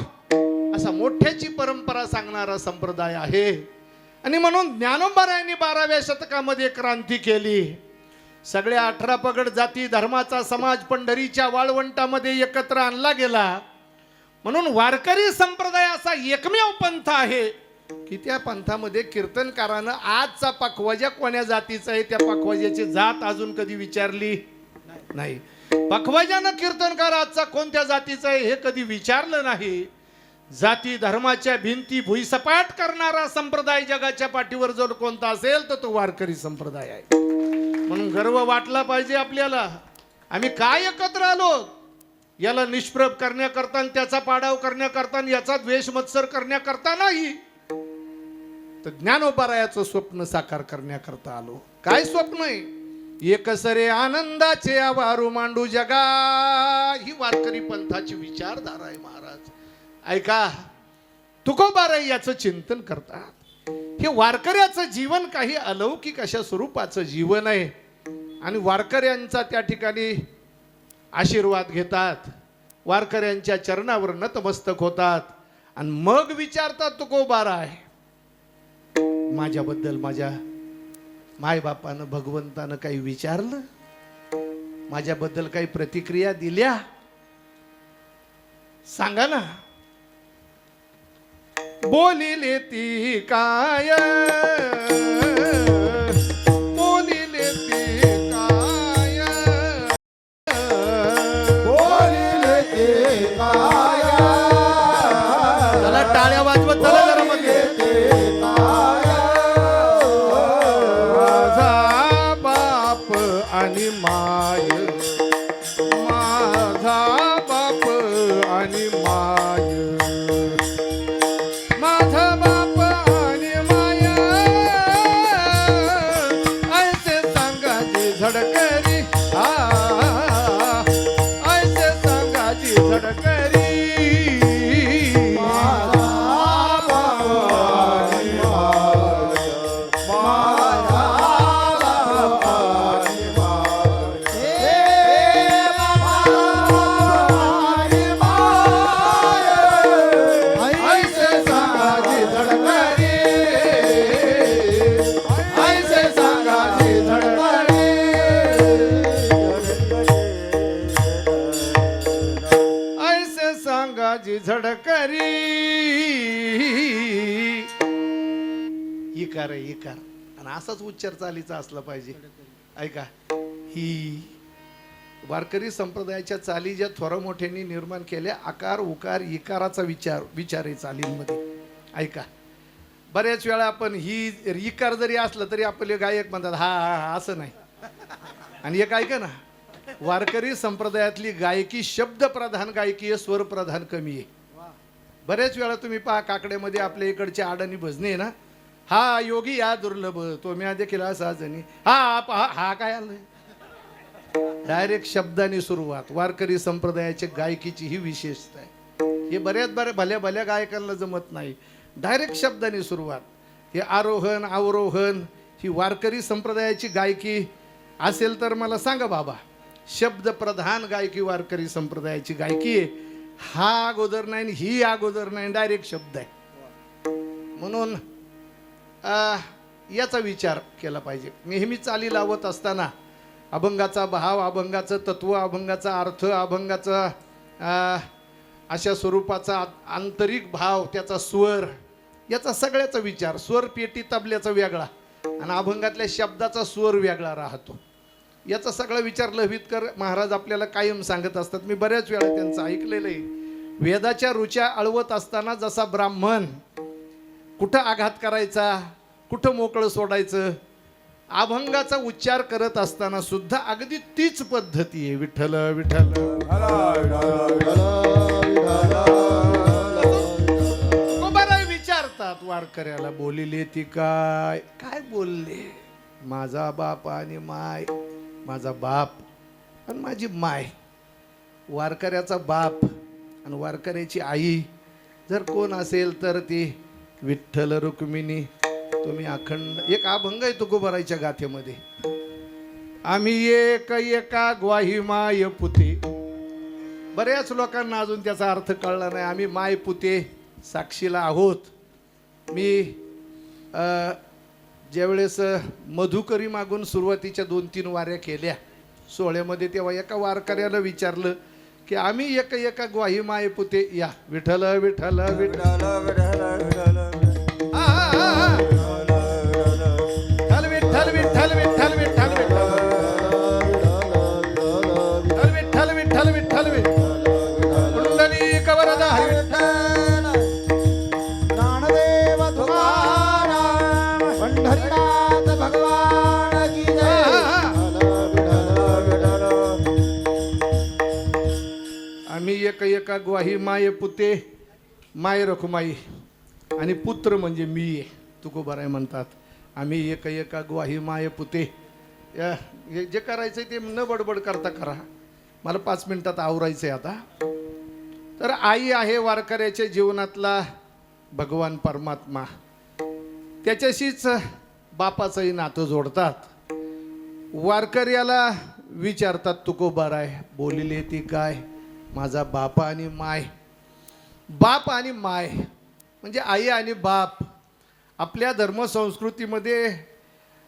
[SPEAKER 3] असा मोठ्याची परंपरा सांगणारा संप्रदाय आहे. आणि म्हणून ज्ञानोबारायांनी 12व्या शतकामध्ये क्रांती केली. सगळ्या 18 पगड जाती धर्माचा समाज पंढरीच्या वाळवंटामध्ये एकत्र आणला गेला. म्हणून वारकरी संप्रदाय असा एकमेव पंथ आहे की त्या पंथामध्ये कीर्तनकारानं आजचा पखवाजा कोण्या जातीचा आहे त्या पखवाजाची जात अजून कधी विचारली नाही. पखवाजानं कीर्तनकार आजचा कोणत्या जातीचा आहे हे कधी विचारलं नाही. जाती धर्माच्या भिंती भुईसपाट करणारा संप्रदाय जगाच्या पाठीवर जर कोणता असेल तर तो वारकरी संप्रदाय आहे. म्हणून गर्व वाटला पाहिजे आपल्याला. आम्ही काय एकत्र आलो? याला निष्प्रभ करण्याकरता आणि त्याचा पाडाव करण्याकरता आणि याचा द्वेष मत्सर करण्याकरता नाही, तर ज्ञानोबारायाचं स्वप्न साकार करण्याकरता आलो. काय स्वप्न आहे? एकसरे आनंदाचे आवारू मांडू जगा, ही वारकरी पंथाची विचारधारा आहे महाराज. ऐका, तुकोबाराय याचं चिंतन करतात. हे वारकऱ्याचं जीवन काही अलौकिक अशा स्वरूपाचं जीवन आहे आणि वारकऱ्यांचा त्या ठिकाणी आशीर्वाद घेतात, वारकऱ्यांच्या चरणावर नतमस्तक होतात आणि मग विचारतात, तुकोबाराय माझ्याबद्दल माझ्या मायबापानं भगवंतानं काही विचारलं? माझ्याबद्दल काही प्रतिक्रिया दिल्या? सांगा ना. बोलिले ती काय, बोलिले ती काय,
[SPEAKER 2] बोलिले ते
[SPEAKER 3] चला टाळ्या वाजवत चला जरा मध्ये. माझा बाप आणि माय, माझा बाप आणि माय, माझा बाप आणि माया, ऐसे सांगाची झडकरी, ऐसे सांगाची झडकरी. ऐसे सांगाची झडकरी, ऐसे सांगाची झडकरी. ऐसे सांगाची झडकरी. इकार आहे इकार, आणि असाच उच्चार चालीचा असला पाहिजे. ऐका, ही वारकरी संप्रदायाच्या चाली ज्या थोर मोठ्यांनी निर्माण केल्या, आकार उकार इकाराचा विचार आहे चालींमध्ये. ऐका, बऱ्याच वेळा आपण ही इकार जरी असलं तरी आपले गायक म्हणतात हा हा हा, असं नाही. आणि एक ऐका ना, वारकरी संप्रदायातली गायकी शब्द प्रधान गायकी आहे, स्वर प्रधान कमी आहे. बऱ्याच वेळा तुम्ही पहा काकड्यामध्ये आपल्या इकडचे आडाणी भजने आहे ना, हा योगी या दुर्लभ तो म्या देखील असा जणी, हा पहा हा काय आलं. डायरेक्ट शब्दाने सुरुवात. वारकरी संप्रदायाच्या गायकीची ही विशेषता आहे. हे बऱ्याच भल्या भल्या गायकांना जमत नाही. डायरेक्ट शब्दाने सुरुवात. हे आरोहण अवरोहण ही वारकरी संप्रदायाची गायकी असेल तर मला सांगा बाबा. शब्द प्रधान गायकी वारकरी संप्रदायाची गायकी आहे. हा अगोदर नाही, ही अगोदर नाही, डायरेक्ट शब्द आहे. म्हणून याचा विचार केला पाहिजे. नेहमी चाली लावत असताना अभंगाचा भाव, अभंगाचं तत्व, अभंगाचा अर्थ, अभंगाचा अशा स्वरूपाचा आंतरिक भाव, त्याचा स्वर, याचा सगळ्याचा विचार. स्वर पेटी तबल्याचा वेगळा आणि अभंगातल्या शब्दाचा स्वर वेगळा राहतो. याचा सगळा विचार लहवीतकर महाराज आपल्याला कायम सांगत असतात. मी बऱ्याच वेळा त्यांचं ऐकलेलं आहे. वेदाच्या रुच्या अळवत असताना जसा ब्राह्मण कुठं आघात करायचा, कुठं मोकळं सोडायचं, अभंगाचा उच्चार करत असताना सुद्धा अगदी तीच पद्धती आहे. विठ्ठल विठ्ठल बरं विचारतात वारकऱ्याला, बोलिले ती काय, काय बोलले. माझा बाप आणि माय, माझा बाप आणि माझी माय. वारकऱ्याचा बाप आणि वारकऱ्याची आई जर कोण असेल तर ती विठ्ठल रुक्मिणी. तुम्ही अखंड एक अभंग आहे तुकोबारायच्या गाथेमध्ये, आम्ही एक एका ग्वाही माय पुते. बऱ्याच लोकांना अजून त्याचा अर्थ कळला नाही. आम्ही माय पुते साक्षीला आहोत. मी ज्यावेळेस मधुकरी मागून सुरुवातीच्या 2-3 वाऱ्या केल्या सोहळ्यामध्ये, तेव्हा एका वारकऱ्याला विचारलं की आम्ही एक एका ग्वाही माय पुते या. विठ्ठल विठ्ठल विठ्ठल विठ्ठल विठ्ठल विठ्ठल विठ्ठल विठ्ठल विठ्ठल विठ्ठल कुंडली कवरदा
[SPEAKER 2] ज्ञानदेव तुकाराम पंढरीनाथ भगवान की जय.
[SPEAKER 3] आम्ही एक एका ग्वाही माय पुते, माय रखुमाई आणि पुत्र म्हणजे मी आहे. तुकोबाराय म्हणतात आम्ही एक एका ग्वाही माय पुते. जे करायचंय ते न बडबड करता करा. मला 5 मिनिटात आवरायचंय आता. तर आई आहे वारकऱ्याच्या जीवनातला भगवान परमात्मा. त्याच्याशीच बापाचंही नातं जोडतात. वारकऱ्याला विचारतात तुकोबाराय, बोलिले ती काय, माझा बाप आणि माय. बाप आणि माय म्हणजे आई आणि बाप. आपल्या धर्मसंस्कृतीमध्ये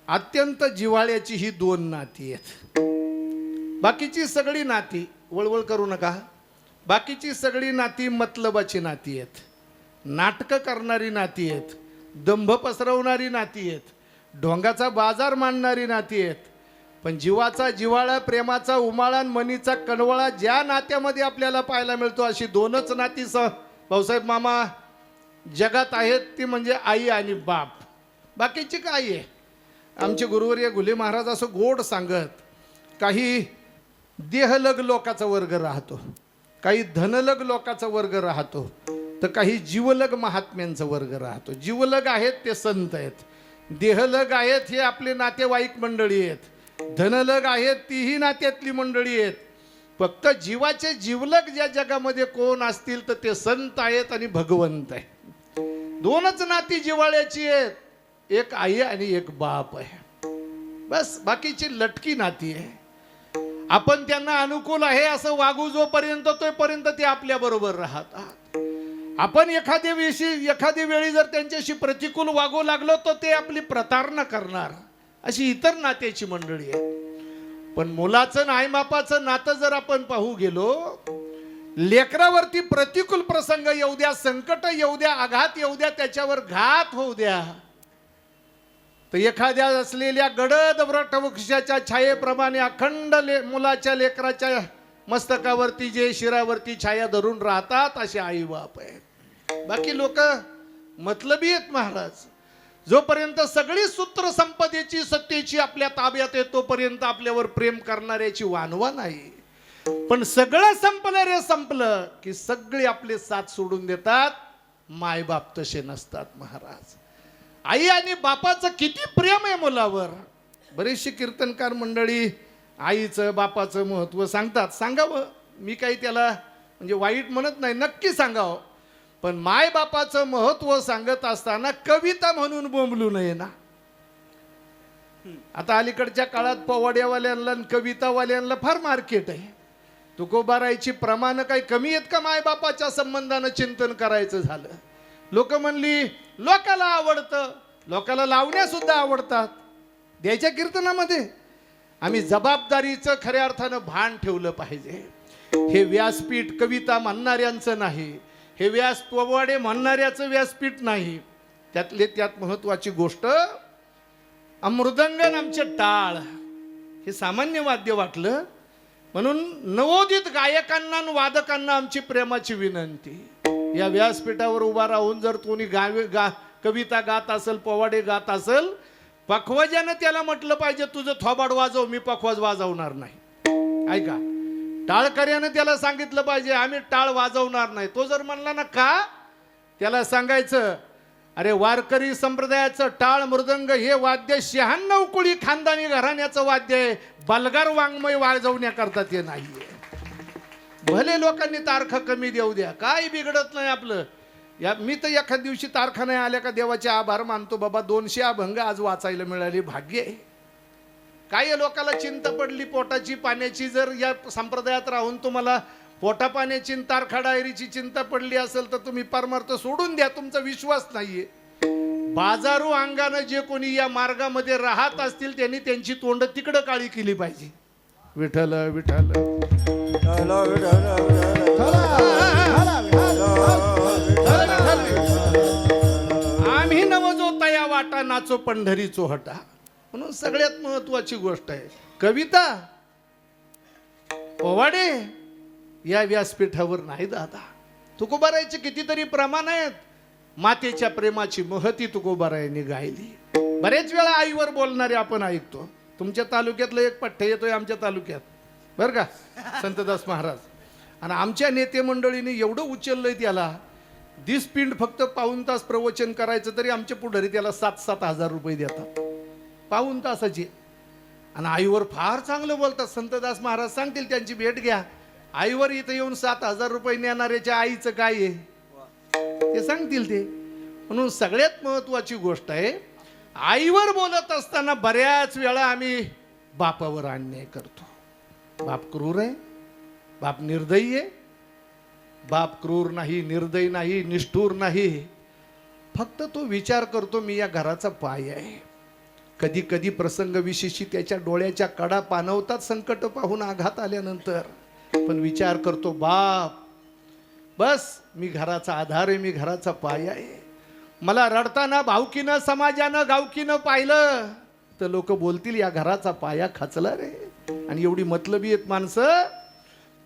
[SPEAKER 3] अत्यंत जिव्हाळ्याची ही 2 नाती आहेत. बाकीची सगळी नाती, वळवळ करू नका, बाकीची सगळी नाती मतलबाची नाती आहेत, नाटकं करणारी नाती आहेत, दंभ पसरवणारी नाती आहेत, ढोंगाचा बाजार मांडणारी नाती आहेत. पण जीवाचा जिव्हाळा, प्रेमाचा उमाळा आणि मनीचा कणवळा ज्या नात्यामध्ये आपल्याला पाहायला मिळतो अशी दोनच नाती भाऊसाहेब मामा जगात आहेत, ती म्हणजे आई आणि बाप. बाकीची काय आहे. आमचे गुरुवर्य घुले महाराज असं गोड सांगत, काही देहलग लोकाचा वर्ग राहतो, काही धनलग लोकाचा वर्ग राहतो, तर काही जीवलग महात्म्यांचा वर्ग राहतो. जीवलग आहेत ते संत आहेत, देहलग आहेत हे आपले नातेवाईक मंडळी आहेत, धनलग आहेत तीही नात्यातली मंडळी आहेत. फक्त जीवाचे जीवलग ज्या जगामध्ये कोण असतील तर ते संत आहेत आणि भगवंत आहे. दोनच नाती जिव्हाळ्याची आहेत, एक आई आणि एक बाप आहे. बस बाकीची लटकी नाती आहे. आपण त्यांना अनुकूल आहे असं वागू जोपर्यंत तोपर्यंत ते आपल्या बरोबर राहतात. आपण एखाद्या वेळी जर त्यांच्याशी प्रतिकूल वागू लागलो तर ते आपली प्रतारणा करणार, अशी इतर नात्याची मंडळी आहे. पण मुलाचं आणि आईबापाचं नातं जर आपण पाहू गेलो, लेकरावरती प्रतिकूल प्रसंग येऊ द्या, संकट येऊ द्या, आघात येऊ द्या, त्याच्यावर घात होऊ द्या, तर एखाद्या असलेल्या गडद वटवृक्षाच्या छायेप्रमाणे अखंड मुलाच्या लेकराच्या मस्तकावरती जे शिरावरती छाया धरून राहतात असे आई बाप आहेत. बाकी लोक मतलबी आहेत महाराज. जोपर्यंत सगळी सूत्र संपदेची सत्तेची आपल्या ताब्यात आहे तोपर्यंत आपल्यावर प्रेम करणाऱ्याची वानवा नाही. पण सगळं संपलं रे संपलं की सगळे आपले साथ सोडून देतात. मायबाप तसे नसतात महाराज. आई आणि बापाचं किती प्रेम आहे मुलावर. बरेचसे कीर्तनकार मंडळी आईचं बापाचं महत्व सांगतात. सांगावं, मी काही त्याला म्हणजे वाईट म्हणत नाही, नक्की सांगावं. पण माय बापाचं महत्व सांगत असताना कविता म्हणून बोंबलू नये ना. आता अलीकडच्या काळात पोवाड्यावाल्यांना आणि कवितावाल्यांना फार मार्केट आहे. तुकोबारायची प्रमाण काही कमी आहेत का माय बापाच्या संबंधानं चिंतन करायचं झालं. लोक म्हणली लोकाला आवडतं, लोकाला लावण्या सुद्धा आवडतात. द्यायच्या कीर्तनामध्ये आम्ही जबाबदारीचं खऱ्या अर्थानं भान ठेवलं पाहिजे. हे व्यासपीठ कविता म्हणणाऱ्यांचं नाही, हे पोवाडे म्हणणाऱ्याचं व्यासपीठ नाही. त्यातले त्यात महत्वाची गोष्ट मृदंगन आमचे टाळ हे सामान्य वाद्य वाटलं म्हणून नवोदित गायकांना आणि वादकांना आमची प्रेमाची विनंती. या व्यासपीठावर उभा राहून जर कोणी कविता गात असेल, पोवाडे गात असेल, पखवाजानं त्याला म्हटलं पाहिजे तुझं थोबाड वाजव, मी पखवाज वाजवणार नाही. ऐका, टाळकऱ्यानं त्याला सांगितलं पाहिजे आम्ही टाळ वाजवणार नाही. तो जर म्हणला ना का, त्याला सांगायचं अरे वारकरी संप्रदायाचं टाळ मृदंग हे वाद्य 96 कुळी खानदानी घराण्याचं वाद्य आहे, बलगार वाङ्मय वाजवण्याकरता ते नाहीये. भले लोकांनी तारखा कमी देऊ द्या, काही बिघडत नाही आपलं. मी तर एखाद दिवशी तारखा नाही आल्या का देवाचे आभार मानतो. बाबा 200 अभंग आज वाचायला मिळाली, भाग्य आहे. काही लोकांना चिंता पडली पोटाची पाण्याची, जर या संप्रदायात राहून तुम्हाला पोटा पाण्याची तारखा डायरीची चिंता पडली असेल तर तुम्ही परमार्थ सोडून द्या, तुमचा विश्वास नाहीये. बाजारू अंगानं जे कोणी या मार्गामध्ये राहत असतील त्यांनी त्यांची तोंड तिकडं काळी केली पाहिजे. विठ्ठल विठ्ठल आम्ही नवजोता या वाटा नाचो पंढरी चोहटा. म्हणून सगळ्यात महत्वाची गोष्ट आहे कविता पोवाडे या व्यासपीठावर नाही दादा. तुकोबारायचे कितीतरी प्रमाण आहेत. मातेच्या प्रेमाची महती तुकोबारायांनी गायली. बरेच वेळा आईवर बोलणारे आपण ऐकतो. तुमच्या तालुक्यातलं एक पठ्य येतोय आमच्या तालुक्यात बरं का, संतदास महाराज. आणि आमच्या नेते मंडळीने एवढं उचललंय त्याला, दिसपिंड फक्त पाऊण तास प्रवचन करायचं तरी आमचे पुढारी त्याला 7-7 हजार रुपये देतात पाऊण तासाची. आणि आईवर फार चांगलं बोलतात. संतदास महाराज सांगतील त्यांची भेट घ्या. आईवर इथं येऊन 7,000 रुपये नेणाऱ्याच्या आईचं काय आहे ते सांगतील ते. म्हणून सगळ्यात महत्वाची गोष्ट आहे, आईवर बोलत असताना बऱ्याच वेळा आम्ही बापावर अन्याय करतो. बाप क्रूर आहे, बाप निर्दयी आहे. बाप क्रूर नाही, निर्दयी नाही, निष्ठूर नाही. फक्त तो विचार करतो मी या घराचा पाय आहे. कधी कधी प्रसंग विशेषी त्याच्या डोळ्याच्या कडा पाणवतात संकट पाहून आघात आल्यानंतर. पण विचार करतो बाप बस मी घराचा आधार आहे, मी घराचा पाय आहे. मला रडताना भावकीनं समाजानं गावकीनं पाहिलं तर लोक बोलतील या घराचा पाया खचला रे. आणि एवढी मतलबी आहेत माणसं,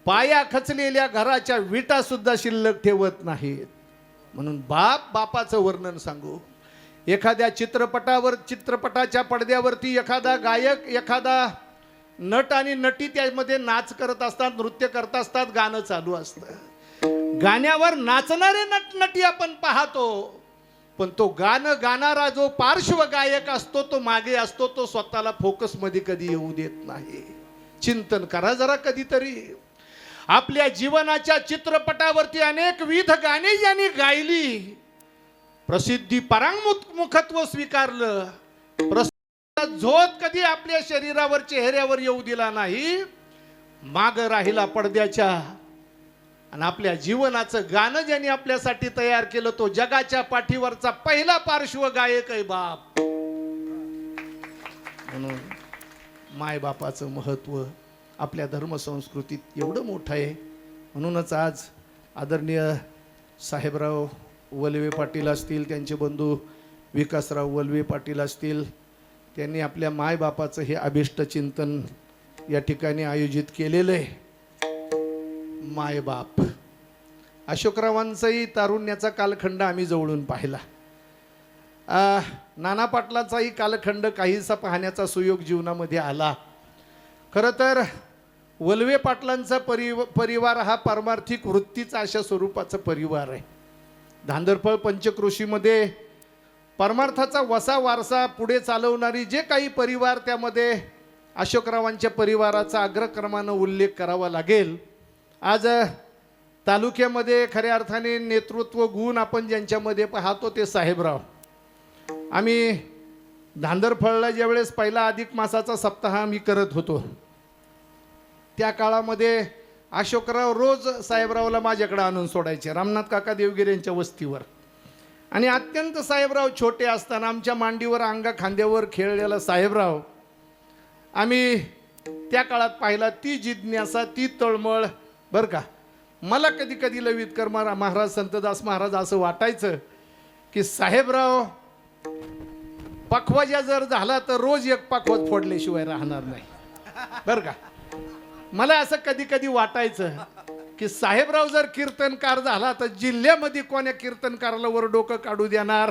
[SPEAKER 3] पाया खचलेल्या घराच्या विटा सुद्धा शिल्लक ठेवत नाहीत. म्हणून बापाचं वर्णन सांगू. एखाद्या चित्रपटाच्या पडद्यावरती एखादा गायक, एखादा नट आणि नटी त्यामध्ये नाच करत असतात, नृत्य करत असतात, गाणं चालू असतं. गाण्यावर नाचणारे नटी आपण पाहतो, पण तो गाणं गाणारा जो पार्श्व गायक असतो तो मागे असतो, तो स्वतःला फोकसमध्ये कधी येऊ देत नाही. चिंतन करा जरा कधीतरी. आपल्या जीवनाच्या चित्रपटावरती अनेक विध गाणी ज्यांनी गायली, प्रसिद्धी परांगमुखत्व स्वीकारलं, झोत कधी आपल्या शरीरावर चेहऱ्यावर येऊ दिला नाही, माग राहिला पडद्याच्या. आणि आपल्या जीवनाचं गाणं ज्यांनी आपल्यासाठी तयार केलं, तो जगाच्या पाठीवरचा पहिला पार्श्व गायक आहे बाप. म्हणून मायबापाचं महत्व आपल्या धर्मसंस्कृतीत एवढं मोठं आहे. म्हणूनच आज आदरणीय साहेबराव वलवे पाटील असतील, त्यांचे बंधू विकासराव वलवे पाटील असतील, त्यांनी आपल्या मायबापाचं हे अभिष्ट चिंतन या ठिकाणी आयोजित केलेलं आहे. मायबाप. अशोकरावांचाही तारुण्याचा कालखंड आम्ही जवळून पाहिला. नाना पाटलाचाही कालखंड काहीसा पाहण्याचा सुयोग जीवनामध्ये आला. खरं तर वलवे पाटलांचा परिवार हा पारमार्थिक वृत्तीचा अशा स्वरूपाचा परिवार आहे. धांदरफळ पंचक्रोशीमध्ये परमार्थाचा वसा वारसा पुढे चालवणारी जे काही परिवार, त्यामध्ये अशोकरावांच्या परिवाराचा अग्रक्रमानं उल्लेख करावा लागेल. आज तालुक्यामध्ये खऱ्या अर्थाने नेतृत्व गुण आपण ज्यांच्यामध्ये पाहतो ते साहेबराव. आम्ही धांदरफळला ज्यावेळेस पहिला अधिक मासाचा सप्ताह आम्ही करत होतो, त्या काळामध्ये अशोकराव रोज साहेबरावला माझ्याकडे आणून सोडायचे, रामनाथ काका देवगिरे यांच्या वस्तीवर. आणि अत्यंत साहेबराव छोटे असताना आमच्या मांडीवर अंगा खांद्यावर खेळलेला साहेबराव आम्ही त्या काळात पाहिला. ती जिज्ञासा, ती तळमळ बरं का. मला कधी कधी ललितकर महाराज, संतदास महाराज असं वाटायचं की साहेबराव पखवाजा जर झाला तर रोज एक पखवाज फोडल्याशिवाय राहणार नाही बरं का. मला असं कधी कधी वाटायचं की साहेबराव जर कीर्तनकार झाला तर जिल्ह्यामध्ये कोण्या कीर्तनकाराला वर डोकं काढू देणार.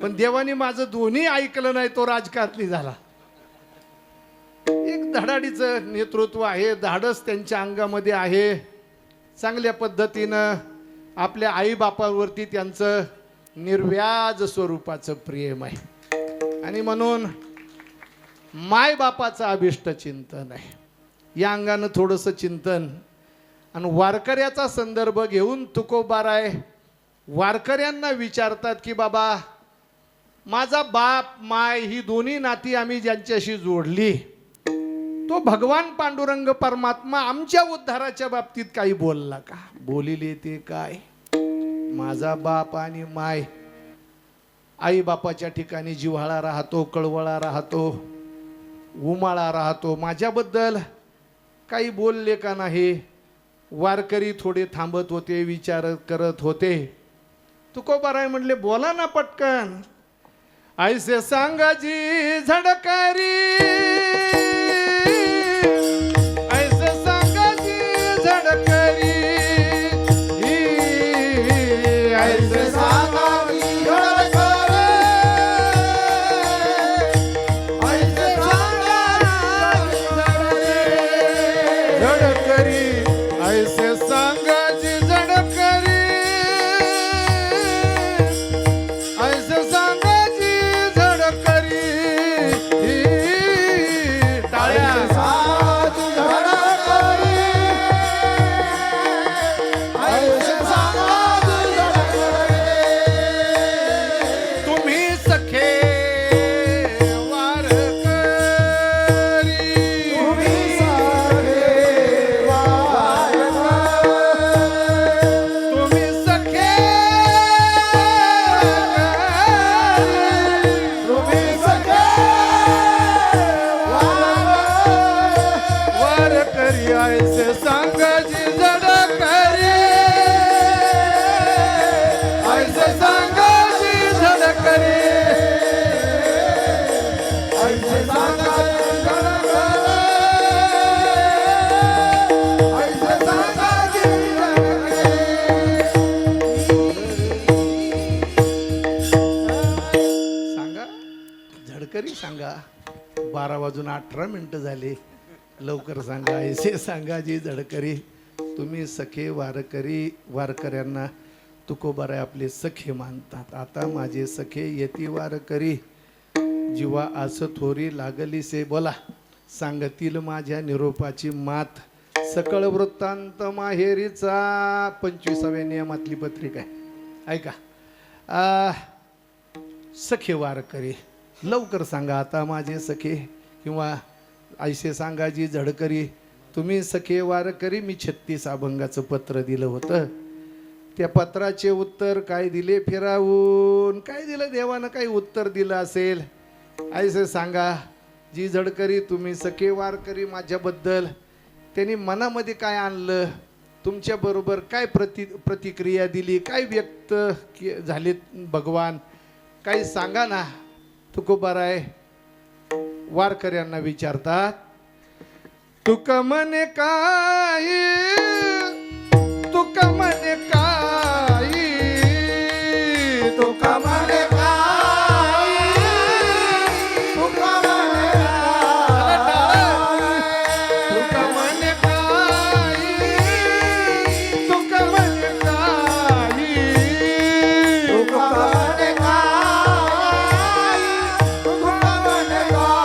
[SPEAKER 3] पण देवाने माझं दोन्ही ऐकलं नाही, तो राजकारणी झाला. एक धडाडीचं नेतृत्व आहे, धाडस त्यांच्या अंगामध्ये आहे. चांगल्या पद्धतीनं आपल्या आईबापावरती त्यांचं निर्व्याज स्वरूपाचं प्रेम आहे. आणि म्हणून मायबापाचं अभिष्ट चिंतन आहे. या अंगानं थोडंसं चिंतन. आणि वारकऱ्याचा संदर्भ घेऊन तुकोबाराय वारकऱ्यांना विचारतात की बाबा, माझा बाप माय ही दोन्ही नाती आम्ही ज्यांच्याशी जोडली, तो भगवान पांडुरंग परमात्मा आमच्या उद्धाराच्या बाबतीत काही बोलला का? बोलिले ते काय? माझा बाप आणि माय, आई बापाच्या ठिकाणी जिव्हाळा राहतो, कळवळा राहतो, उमाळा राहतो. माझ्याबद्दल काही बोलले का नाही? वारकरी थोडे थांबत होते, विचार करत होते. तुकोबाराय म्हणले, बोला ना पटकन. ऐसे सांगाजी झडकारी, ऐसे सांगाजी झडकारी, ऐसे सांगाजी झडकारी, ऐसे सांगाजी झडकारी, ऐसे सांगाजी झडकारी, ऐसे सांगाजी झडकारी, सांगा 12:18 झाले लवकर सांगा ऐसे सांगा जी झडकरी तुम्ही सखे वारकरी वारकऱ्यांना तुकोबाराय आपले सखे मानतात आता माझे सखे येती वारकरी जीवा आस थोरी लागली से बोला सांगतील माझ्या निरोपाची मात सकळ वृत्तांत माहेरीचा 25व्या नियमातली पत्रिका आहे ऐका सखे वारकरी लवकर सांगा आता माझे सखे किंवा ऐसे सांगा जी झडकरी तुम्ही सखे वारकरी मी 36 अभंगाचं पत्र दिलं होतं त्या पत्राचे उत्तर काय दिले फिरावून काय दिलं देवानं काही उत्तर दिलं असेल ऐसे सांगा जी झडकरी तुम्ही सखे वारकरी माझ्याबद्दल त्यांनी मनामध्ये काय आणलं तुमच्याबरोबर काय प्रतिक्रिया दिली काय व्यक्त झाले भगवान काही सांगा ना तुकोबाराय वारकऱ्यांना विचारतात तुका म्हणे काय तुका म्हणे काय तुका म्हणे काय तुका म्हणे तुका म्हणे काय तुका म्हणे काय तुका म्हणे काय तुका म्हणे काय म्हणे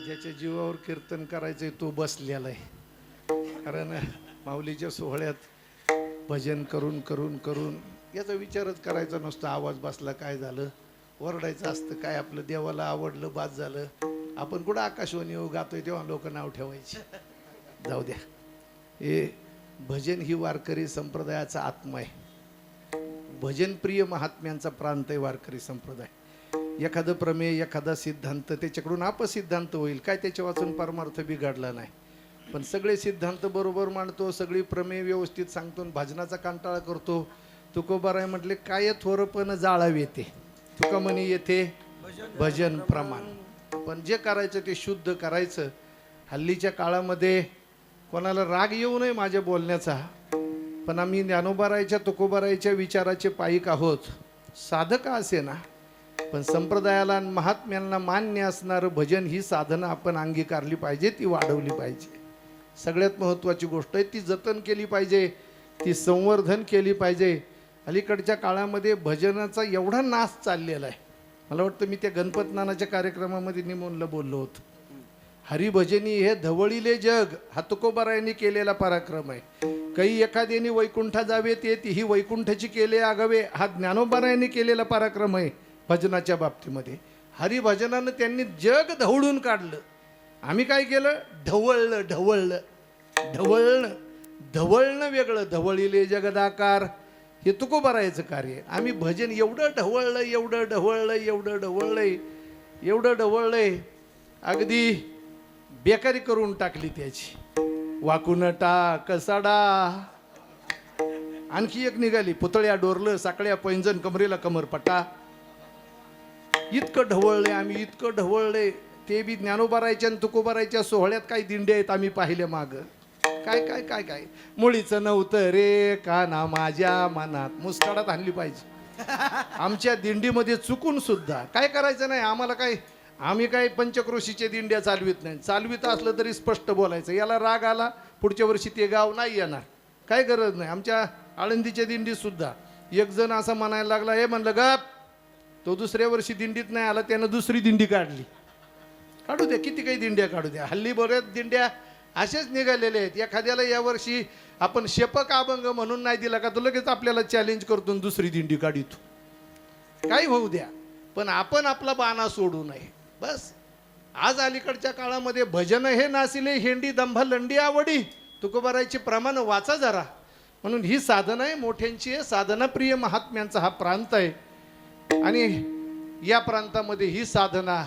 [SPEAKER 3] ज्याच्या जीवावर कीर्तन करायचंय तो बसलेला आहे कारण माऊलीच्या सोहळ्यात भजन करून करून करून याचा विचारच करायचा नसतो आवाज बसला काय झालं ओरडायचं असतं काय आपलं देवाला आवडलं बाद झालं आपण कुठं आकाशवाणी गातोय तेव्हा लोक नाव ठेवायचे जाऊ द्या हे भजन ही वारकरी संप्रदायाचा आत्मा आहे भजनप्रिय महात्म्यांचा प्रांत आहे वारकरी संप्रदाय एखादं प्रमेय एखादा सिद्धांत त्याच्याकडून अपसिद्धांत होईल काय त्याच्या वाचून परमार्थ बिघडला नाही पण सगळे सिद्धांत बरोबर मांडतो सगळी प्रमेय व्यवस्थित सांगतो भजनाचा कंटाळा करतो तुकोबाराय म्हटले काय थोरपण जाळावी येते तुका म्हणे येथे भजन प्रमाण पण जे करायचं ते शुद्ध करायचं हल्लीच्या काळामध्ये कोणाला राग येऊ नये माझ्या बोलण्याचा पण आम्ही ज्ञानोबारायच्या तुकोबारायच्या विचाराचे पायिक आहोत साधक असे ना पण संप्रदायाला आणि महात्म्यांना मान्य असणारं भजन ही साधनं आपण अंगीकारली पाहिजे ती वाढवली पाहिजे सगळ्यात महत्त्वाची गोष्ट आहे ती जतन केली पाहिजे ती संवर्धन केली पाहिजे अलीकडच्या काळामध्ये भजनाचा एवढा नाश चाललेला आहे मला वाटतं मी त्या गणपत नानाच्या कार्यक्रमामध्ये निमोनला बोललो होतो हरिभजनी हे धवळीले जग हा तुकोबारायांनी केलेला पराक्रम आहे काही एखाद्याने वैकुंठा जावेत येते ही वैकुंठाची केले आगावे हा ज्ञानोबारायांनी केलेला पराक्रम आहे भजनाच्या बाबतीमध्ये हरिभजनानं त्यांनी जग धवळून काढलं आम्ही काय केलं ढवळलं ढवळलं ढवळणं ढवळणं वेगळं धवळीले जगदाकार हे तुकोबारायचं कार्य आम्ही भजन एवढं ढवळलं एवढं ढवळलं एवढं ढवळलंय एवढं ढवळलंय अगदी बेकारी करून टाकली त्याची वाकून टाक सडा आणखी एक निघाली पुतळ्या डोरलं साकळ्या पैंजण कमरेला कमरपट्टा इतकं ढवळले आम्ही इतकं ढवळले ते बी ज्ञानोबारायच्या आणि तुकोबारायच्या सोहळ्यात काही दिंडे आहेत आम्ही पाहिले माग काय काय काय काय मुळीचं नव्हतं रे काना माझ्या मनात मुस्काडात आणली पाहिजे आमच्या दिंडीमध्ये चुकून सुद्धा काय करायचं नाही आम्हाला काय आम्ही काय पंचक्रोशीचे दिंड्या चालवित नाही चालवित असलं तरी स्पष्ट बोलायचं याला राग आला पुढच्या वर्षी ते गाव नाही येणार काय गरज नाही आमच्या आळंदीच्या दिंडीत सुद्धा एक जण असं म्हणायला लागला हे म्हणलं गप तो दुसऱ्या वर्षी दिंडीत नाही आला त्यानं दुसरी दिंडी काढली काढू द्या किती काही दिंड्या काढू द्या हल्ली बऱ्याच दिंड्या असेच निघालेले आहेत एखाद्याला यावर्षी आपण शेपक अभंग म्हणून नाही दिला का तो लगेच आपल्याला चॅलेंज करतो दुसरी दिंडी काढितो काही होऊ द्या पण आपण आपला बाणा सोडू नये बस आज अलीकडच्या काळामध्ये भजन हे नासिले हेंडी दंभा लंडी आवडी तुकोबारायचे प्रमाण वाचा जरा म्हणून ही साधना आहे मोठ्यांची आहे साधनाप्रिय महात्म्यांचा हा प्रांत आहे आणि या प्रांतामध्ये ही साधना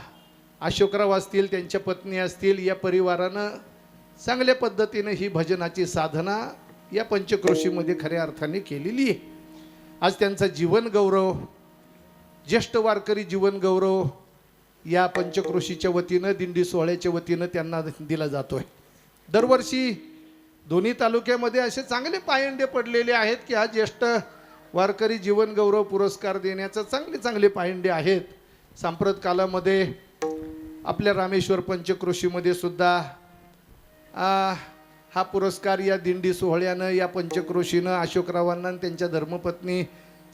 [SPEAKER 3] अशोकराव असतील, त्यांच्या पत्नी असतील, या परिवारानं चांगल्या पद्धतीने ही भजनाची साधना या पंचक्रोशीमध्ये खऱ्या अर्थाने केलेली आहे. आज त्यांचा जीवन गौरव, ज्येष्ठ वारकरी जीवन गौरव या पंचक्रोशीच्या वतीनं, दिंडी सोहळ्याच्या वतीनं त्यांना दिला जातोय. दरवर्षी दोन्ही तालुक्यामध्ये असे चांगले पायंडे पडलेले आहेत की हा ज्येष्ठ वारकरी जीवन गौरव पुरस्कार देण्याचं चांगले चांगले पायंडे आहेत. सांप्रत कालामध्ये आपल्या रामेश्वर पंचक्रोशीमध्ये सुद्धा हा पुरस्कार या दिंडी सोहळ्यानं, या पंचक्रोशीनं अशोकरावांना आणि त्यांच्या धर्मपत्नी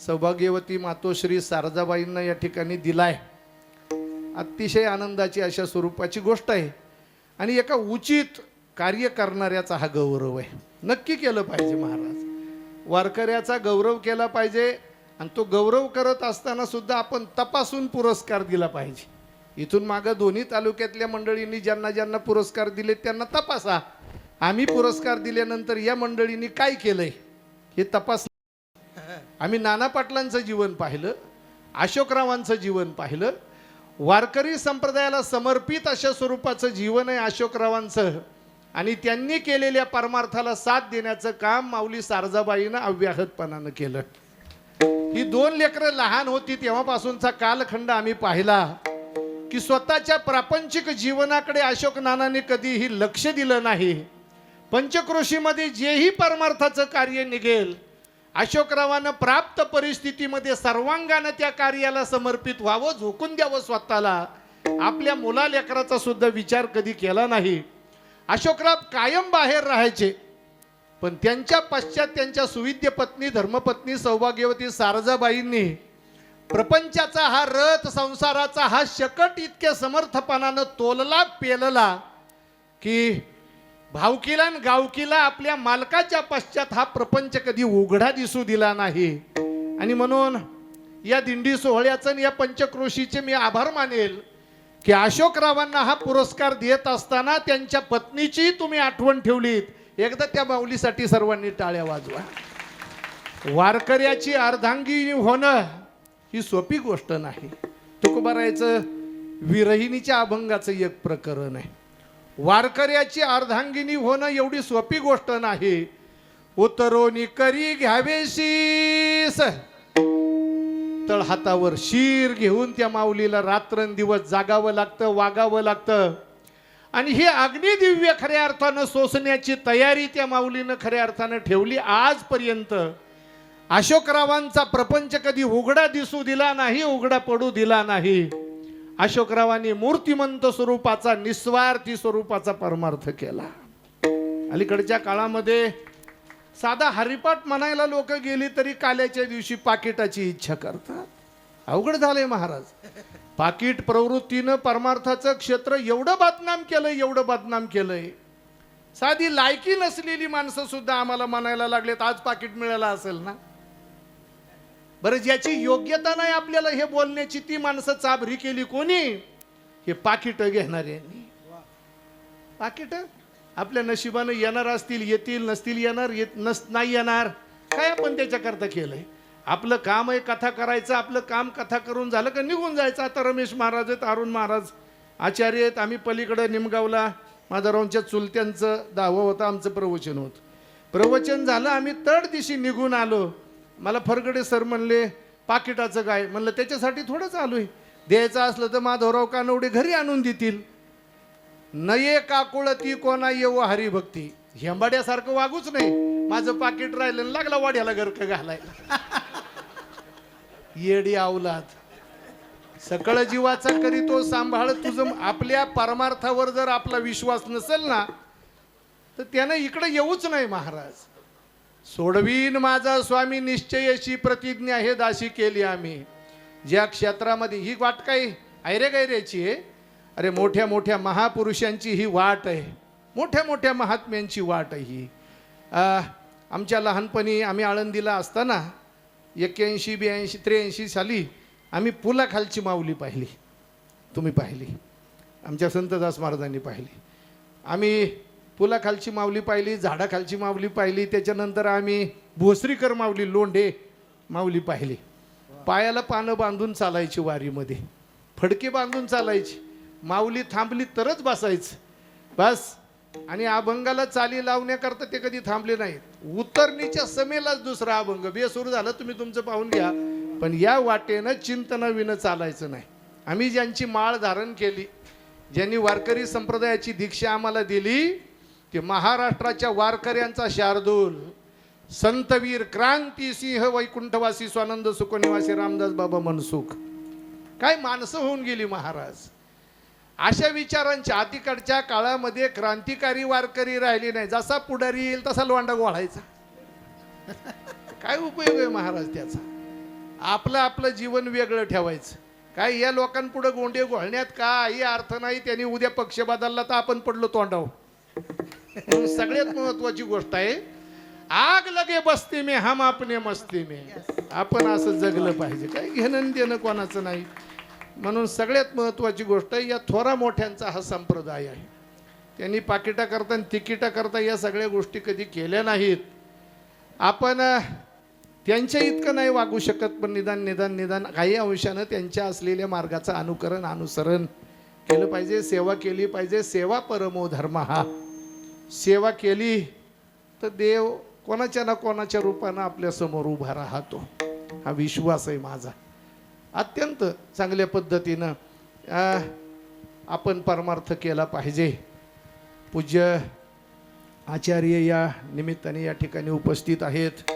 [SPEAKER 3] सौभाग्यवती मातोश्री सारजाबाईंना या ठिकाणी दिलाय. अतिशय आनंदाची अशा स्वरूपाची गोष्ट आहे आणि एका उचित कार्य करणाऱ्याचा हा गौरव आहे. नक्की केलं पाहिजे महाराज, वारकऱ्याचा गौरव केला पाहिजे आणि तो गौरव करत असताना सुद्धा आपण तपासून पुरस्कार दिला पाहिजे. इथून मागं दोन्ही तालुक्यातल्या मंडळींनी ज्यांना ज्यांना पुरस्कार दिले त्यांना तपासा. आम्ही पुरस्कार दिल्यानंतर या मंडळींनी काय केलंय हे तपास. आम्ही नाना पाटलांचं जीवन पाहिलं, अशोकरावांचं जीवन पाहिलं. वारकरी संप्रदायाला समर्पित अशा स्वरूपाचं जीवन आहे अशोकरावांचं आणि त्यांनी केलेल्या परमार्थाला साथ देण्याचं काम माऊली सारजाबाईनं अव्याहतपणानं केलं. ही दोन लेकरं लहान होती तेव्हापासूनचा कालखंड आम्ही पाहिला की स्वतःच्या प्रापंचिक जीवनाकडे अशोक नानाने कधीही लक्ष दिलं नाही. पंचक्रोशीमध्ये जेही परमार्थाचं कार्य निघेल, अशोकरावानं प्राप्त परिस्थितीमध्ये सर्वांगानं त्या कार्याला समर्पित व्हावं, झोकून द्यावं स्वतःला. आपल्या मुला लेकराचा सुद्धा विचार कधी केला नाही. अशोकराव कायम बाहेर राहायचे, पण त्यांच्या पश्चात त्यांच्या सुविद्य पत्नी धर्मपत्नी सौभाग्यवती सारजाबाईंनी प्रपंचाचा हा रथ, संसाराचा हा शकट इतक्या समर्थपणानं तोलला, पेलला की भावकीला आणि गावकीला आपल्या मालकाच्या पश्चात हा प्रपंच कधी उघडा दिसू दिला नाही. आणि म्हणून या दिंडी सोहळ्याचं आणि या पंचक्रोशीचे मी आभार मानेल की अशोकरावांना हा पुरस्कार देत असताना त्यांच्या पत्नीची तुम्ही आठवण ठेवलीत. एकदा त्या माऊलीसाठी सर्वांनी टाळ्या वाजवा. वारकऱ्याची अर्धांगिनी होणं ही सोपी गोष्ट नाही. तुकोबारायचं विरहिणीच्या अभंगाचं एक प्रकरण आहे. वारकऱ्याची अर्धांगिनी होणं एवढी सोपी गोष्ट नाही. उतरोनी करी घ्यावे शीस, तळहातावर शीर घेऊन त्या माऊलीला रात्रंदिवस जागावं लागतं, वागावं लागतं. आणि ही अग्निदिव्य खऱ्या अर्थानं सोसण्याची तयारी त्या माऊलीनं खऱ्या अर्थानं ठेवली. आजपर्यंत अशोकरावांचा प्रपंच कधी उघडा दिसू दिला नाही, उघडा पडू दिला नाही. अशोकरावांनी मूर्तिमंत स्वरूपाचा, निस्वार्थी स्वरूपाचा परमार्थ केला. अलीकडच्या काळामध्ये साधा हरिपाठ म्हणायला लोक गेली तरी काल्याच्या दिवशी पाकिटाची इच्छा करतात. अवघड झालंय महाराज. पाकिट प्रवृत्तीनं परमार्थाचं क्षेत्र एवढं बदनाम केलंय, एवढं बदनाम केलंय. साधी लायकी नसलेली माणसं सुद्धा आम्हाला म्हणायला लागलेत आज पाकिट मिळालं असेल ना. बरं, ज्याची योग्यता नाही आपल्याला हे बोलण्याची ती माणसं चाबरी केली कोणी? हे पाकिट घेणाऱ्यांनी. पाकिट आपल्या नशिबानं येणार असतील येतील, नसतील येणार, नाही येणार. काय आपण त्याच्याकरता केलंय? आपलं काम आहे कथा करायचं. आपलं काम कथा करून झालं का निघून जायचं. आता रमेश महाराज आहेत, अरुण महाराज आचार्य आहेत. आम्ही पलीकडं निमगावला माधवरावांच्या चुलत्यांचं 10वं होतं, आमचं प्रवचन होतं. प्रवचन झालं, आम्ही तड दिवशी निघून आलो. मला फरगडे सर म्हणले पाकिटाचं काय? म्हणलं त्याच्यासाठी थोडंच आलोय. द्यायचं असलं तर माधवराव कानवडे घरी आणून देतील. नये काकुळती कोणा येऊ हरिभक्ती. हेंबाड्यासारखं वागूच नाही. माझं पाकिट राहिलं लागला वाड्याला गरक घालायला. येडी अवलाद. सकळ जीवाचा करीतो सांभाळ. तुझं आपल्या परमार्थावर जर आपला विश्वास नसेल ना तर त्यानं इकडे येऊच नाही महाराज. सोडवीन माझा स्वामी निश्चयशी प्रतिज्ञा हे दाशी केली आम्ही. ज्या क्षेत्रामध्ये ही वाट काही ऐरे गैरेची आहे. अरे मोठ्या मोठ्या महापुरुषांची ही वाट आहे. मोठ्या मोठ्या महात्म्यांची वाट आहे ही. आमच्या लहानपणी आम्ही आळंदीला असताना 81, 82, 83 साली आम्ही पुलाखालची माऊली पाहिली. तुम्ही पाहिली, आमच्या संतदास महाराजांनी पाहिली. आम्ही पुलाखालची माऊली पाहिली, झाडाखालची माऊली पाहिली. त्याच्यानंतर आम्ही भोसरीकर माऊली, लोंढे माऊली पाहिली. पायाला पानं बांधून चालायची वारीमध्ये, फडके बांधून चालायची, माऊली थांबली तरच बसायचं बस. आणि अभंगाला चाली लावण्याकरता ते कधी थांबले नाहीत. उतरणीच्या समेलाच दुसरा अभंग बेसूर झालं, तुम्ही तुमचं पाहून घ्या. पण या वाटेनं चिंतन विनं चालायचं नाही. आम्ही ज्यांची माळ धारण केली, ज्यांनी वारकरी संप्रदायाची दीक्षा आम्हाला दिली, ते महाराष्ट्राच्या वारकऱ्यांचा शार्दूल संतवीर क्रांतिसिंह वैकुंठवासी स्वानंद सुखनिवासी रामदास बाबा मनसुख. काय माणसं होऊन गेली महाराज. अशा विचारांच्या अलीकडच्या काळामध्ये क्रांतिकारी वारकरी राहिली नाही. जसा पुढारी येईल तसा लोंडा गोळायचा. काय उपयोग आहे महाराज त्याचा. आपलं आपलं जीवन वेगळं ठेवायचं. काय या लोकांपुढे गोंडे घोळण्यात काही अर्थ नाही. त्यांनी उद्या पक्ष बदलला तर आपण पडलो तोंडावर. म्हणून सगळ्यात महत्वाची गोष्ट आहे, आग लगे बस्ती में हम अपने मस्ती में. आपण असं जगलं पाहिजे. काही घेणं देणं कोणाचं नाही. म्हणून सगळ्यात महत्वाची गोष्ट या थोरा मोठ्यांचा हा संप्रदाय आहे. त्यांनी पाकिटा करता आणि तिकिटा करता या सगळ्या गोष्टी कधी केल्या नाहीत. आपण त्यांच्या इतकं नाही वागू शकत, पण निदान काही अंशानं त्यांच्या असलेल्या मार्गाचं अनुसरण केलं पाहिजे. सेवा केली पाहिजे. सेवा परमो धर्म. हा सेवा केली तर देव कोणाच्या ना कोणाच्या रूपानं आपल्या समोर उभा राहतो. हा विश्वास आहे माझा. अत्यंत चांगल्या पद्धतीनं आपण परमार्थ केला पाहिजे. पूज्य आचार्य या निमित्ताने या ठिकाणी उपस्थित आहेत.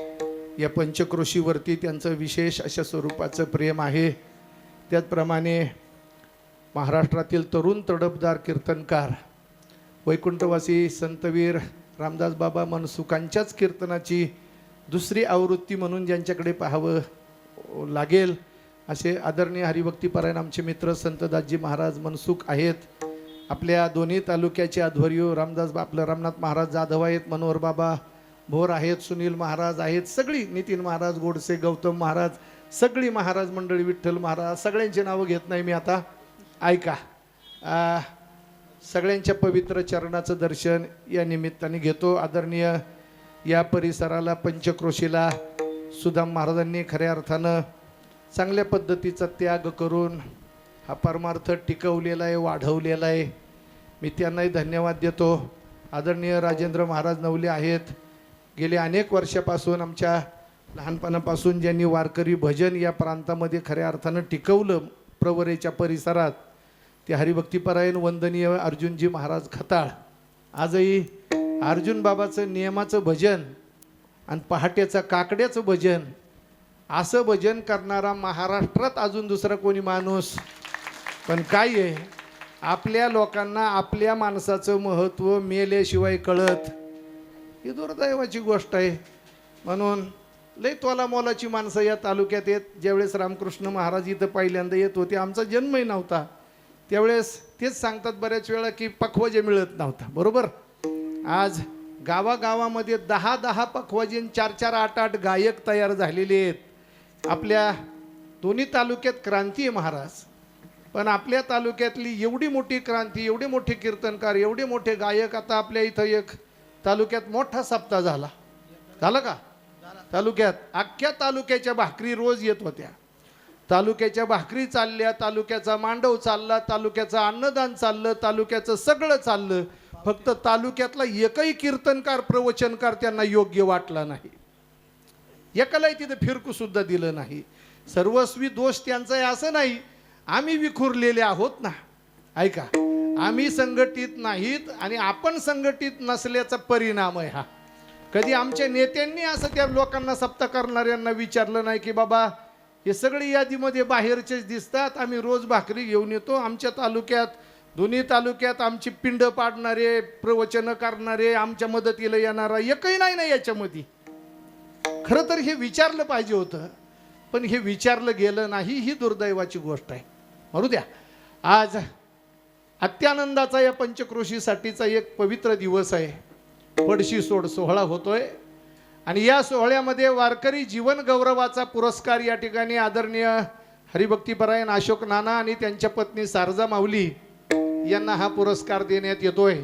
[SPEAKER 3] या पंचक्रोशीवरती त्यांचं विशेष अशा स्वरूपाचं प्रेम आहे. त्याचप्रमाणे महाराष्ट्रातील तरुण तडफदार कीर्तनकार वैकुंठवासी संतवीर रामदास बाबा मनसुखांच्याच कीर्तनाची दुसरी आवृत्ती म्हणून ज्यांच्याकडे पाहावं लागेल असे आदरणीय हरिभक्तीपरायण आमचे मित्र संतदासजी महाराज मनसुख आहेत. आपल्या दोन्ही तालुक्याचे आध्वर्य रामदास आपलं रामनाथ महाराज जाधव आहेत, मनोहर बाबा भोर आहेत, सुनील महाराज आहेत, सगळी नितीन महाराज गोडसे, गौतम महाराज, सगळी महाराज मंडळी, विठ्ठल महाराज, सगळ्यांची नावं घेत नाही मी आता. ऐका, सगळ्यांच्या पवित्र चरणाचं दर्शन या निमित्ताने घेतो. आदरणीय या परिसराला पंचक्रोशीला सुदाम महाराजांनी खऱ्या अर्थानं चांगल्या पद्धतीचा त्याग करून हा परमार्थ टिकवलेला आहे, वाढवलेला आहे. मी त्यांनाही धन्यवाद देतो. आदरणीय राजेंद्र महाराज नवले आहेत. गेले अनेक वर्षापासून आमच्या लहानपणापासून ज्यांनी वारकरी भजन या प्रांतामध्ये खऱ्या अर्थानं टिकवलं प्रवरेच्या परिसरात, ते हरिभक्तीपरायण वंदनीय अर्जुनजी महाराज खताळ. आजही अर्जुन बाबाचं नियमाचं भजन आणि पहाटेचं काकड्याचं भजन असं भजन करणारा महाराष्ट्रात अजून दुसरा कोणी माणूस. पण काय आहे, आपल्या लोकांना आपल्या माणसाचं महत्त्व मेल्याशिवाय कळत. ही दुर्दैवाची गोष्ट आहे. म्हणून लई तोला मोलाची माणसं या तालुक्यात येत. ज्यावेळेस रामकृष्ण महाराज इथं पहिल्यांदा येत होते, आमचा जन्मही नव्हता, त्यावेळेस तेच सांगतात बऱ्याच वेळा की पखवाजे मिळत नव्हता. बरोबर. आज गावागावामध्ये 10-10 पखवाजे, 4-4, 8-8 गायक तयार झालेले आहेत. आपल्या दोन्ही तालुक्यात क्रांती आहे महाराज. पण आपल्या तालुक्यातली एवढी मोठी क्रांती, एवढे मोठे कीर्तनकार, एवढे मोठे गायक. आता आपल्या इथं एक तालुक्यात मोठा सप्ताह झाला का तालुक्यात. अख्ख्या तालुक्याच्या भाकरी रोज येत होत्या. तालुक्याच्या भाकरी चालल्या, तालुक्याचा मांडव चालला, तालुक्याचं अन्नदान चाललं, तालुक्याचं सगळं चाललं. फक्त तालुक्यातला एकही कीर्तनकार, प्रवचनकार त्यांना योग्य वाटला नाही. एकालाही तिथे फिरकू सुद्धा दिलं नाही. सर्वस्वी दोष त्यांचा आहे असं नाही. आम्ही विखुरलेले आहोत ना. ऐका, आम्ही संघटित नाहीत आणि आपण संघटित नसल्याचा परिणाम आहे हा. कधी आमच्या नेत्यांनी असं त्या लोकांना सप्ताह करणाऱ्यांना विचारलं नाही की बाबा हे सगळे यादीमध्ये बाहेरचेच दिसतात, आम्ही रोज भाकरी घेऊन येतो. आमच्या तालुक्यात, दोन्ही तालुक्यात आमची पिंड पाडणारे, प्रवचन करणारे, आमच्या मदतीला येणारा एकही नाही ना याच्यामध्ये. खरं तर हे विचारलं पाहिजे होतं, पण हे विचारलं गेलं नाही. ही दुर्दैवाची गोष्ट आहे. म्हणू द्या, आज अत्यानंदाचा या पंचक्रोशीसाठीचा एक पवित्र दिवस आहे. पडशी सोड सोहळा होतोय आणि या सोहळ्यामध्ये वारकरी जीवन गौरवाचा पुरस्कार या ठिकाणी आदरणीय हरिभक्तीपरायण अशोक नाना आणि त्यांच्या पत्नी सारजा माऊली यांना हा पुरस्कार देण्यात येतोय.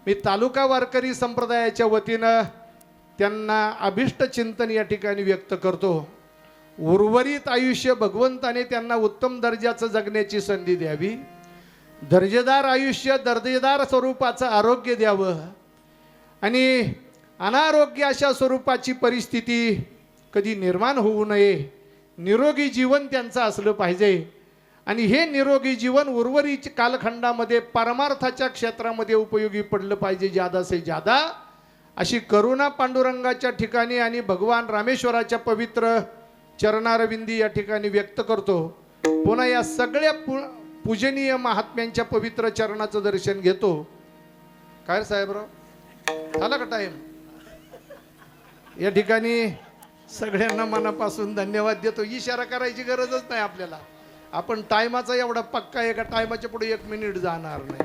[SPEAKER 3] मी तालुका वारकरी संप्रदायाच्या वतीनं त्यांना अभिष्ट चिंतन या ठिकाणी व्यक्त करतो. उर्वरित आयुष्य भगवंताने त्यांना उत्तम दर्जाचं जगण्याची संधी द्यावी, दर्जेदार आयुष्य, दर्जेदार स्वरूपाचं आरोग्य द्यावं आणि अनारोग्य अशा स्वरूपाची परिस्थिती कधी निर्माण होऊ नये. निरोगी जीवन त्यांचं असलं पाहिजे आणि हे निरोगी जीवन उर्वरित कालखंडामध्ये परमार्थाच्या क्षेत्रामध्ये उपयोगी पडलं पाहिजे, जादा से जादा. अशी करुणा पांडुरंगाच्या ठिकाणी आणि भगवान रामेश्वराच्या पवित्र चरणारविंदी या ठिकाणी व्यक्त करतो. पुन्हा या सगळ्या पूजनीय महात्म्यांच्या पवित्र चरणाचं दर्शन घेतो. काय रे साहेबराव, झाला का टाइम? या ठिकाणी सगळ्यांना मनापासून धन्यवाद देतो. इशारा करायची गरजच नाही आपल्याला. आपण टायमाचा एवढा पक्का आहे का टायमाच्या पुढे 1 मिनिट जाणार नाही.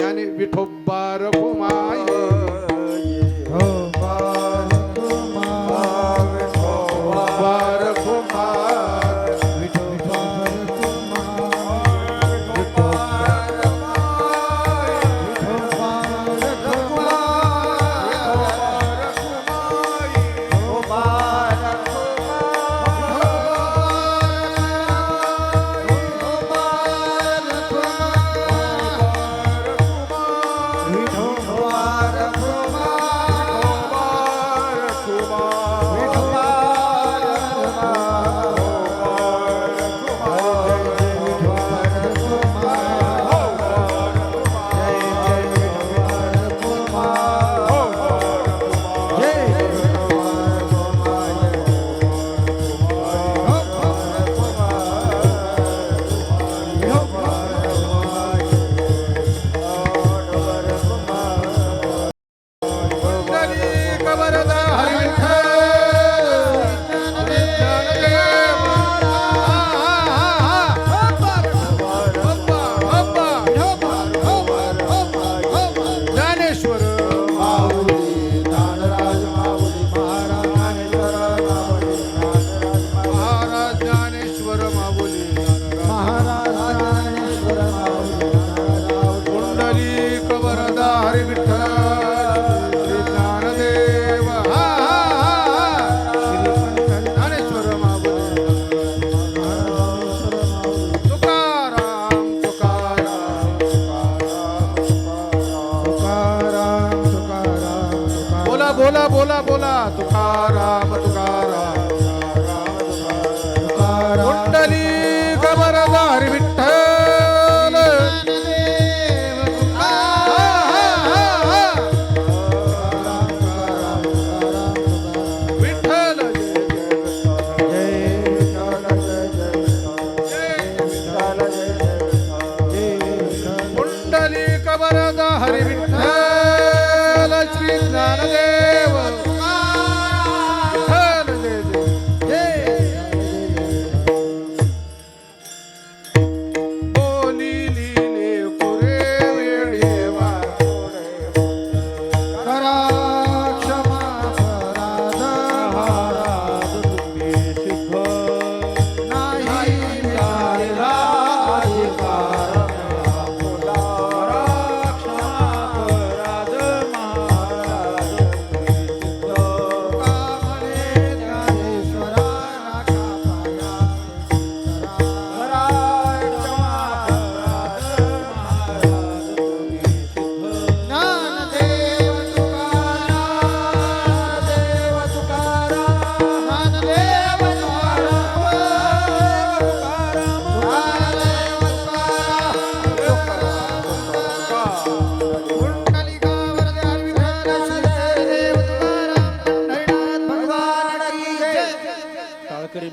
[SPEAKER 3] गाणे विठोबा रखुमाई बोला बोला बोला तुकाराम तुकाराम कुंडली कबरदार विठ्ठल विठ्ठल कुंडली कबरदार विठ्ठल श्री ज्ञानदेव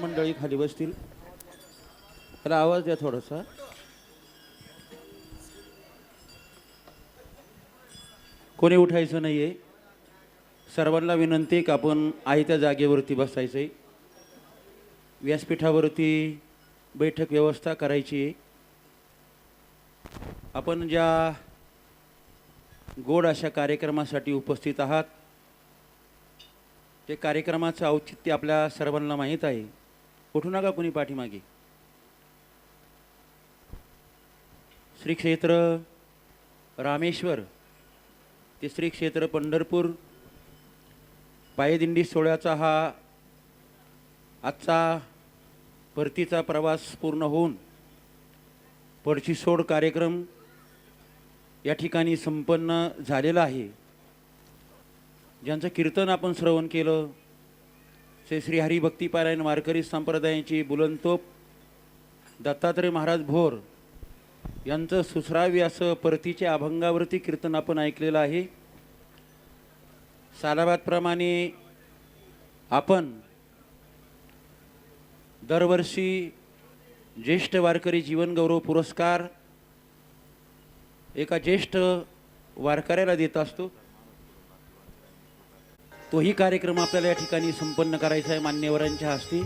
[SPEAKER 1] मंडळी खाली बसतील. त्याला आवाज द्या थोडासा. कोणी उठायचं नाहीये. सर्वांना विनंती आहे की आपण आहे त्या जागेवरती बसायचंय. व्यासपीठावरती बैठक व्यवस्था करायची आहे. आपण ज्या गोड अशा कार्यक्रमासाठी उपस्थित आहात ते कार्यक्रमाचं औचित्य आपल्या सर्वांना माहीत आहे. उठू नका कोणी पाठीमागे. श्री क्षेत्र रामेश्वर ते श्री क्षेत्र पंढरपूर पायदिंडी सोहळ्याचा हा आजचा परतीचा प्रवास पूर्ण होऊन पडची सोड कार्यक्रम या ठिकाणी संपन्न झालेला आहे. ज्यांचं कीर्तन आपण श्रवण केलं, श्री हरिभक्तीपारायण वारकरी संप्रदायाची बुलंदतोप दत्तात्रय महाराज भोर यांचं सुश्राव्य असं परतीच्या अभंगावरती कीर्तन आपण ऐकलेलं आहे. सालाबादप्रमाणे आपण दरवर्षी ज्येष्ठ वारकरी जीवनगौरव पुरस्कार एका ज्येष्ठ वारकऱ्याला देत असतो. तोही कार्यक्रम आपल्याला या ठिकाणी संपन्न करायचा आहे मान्यवरांच्या हस्ते.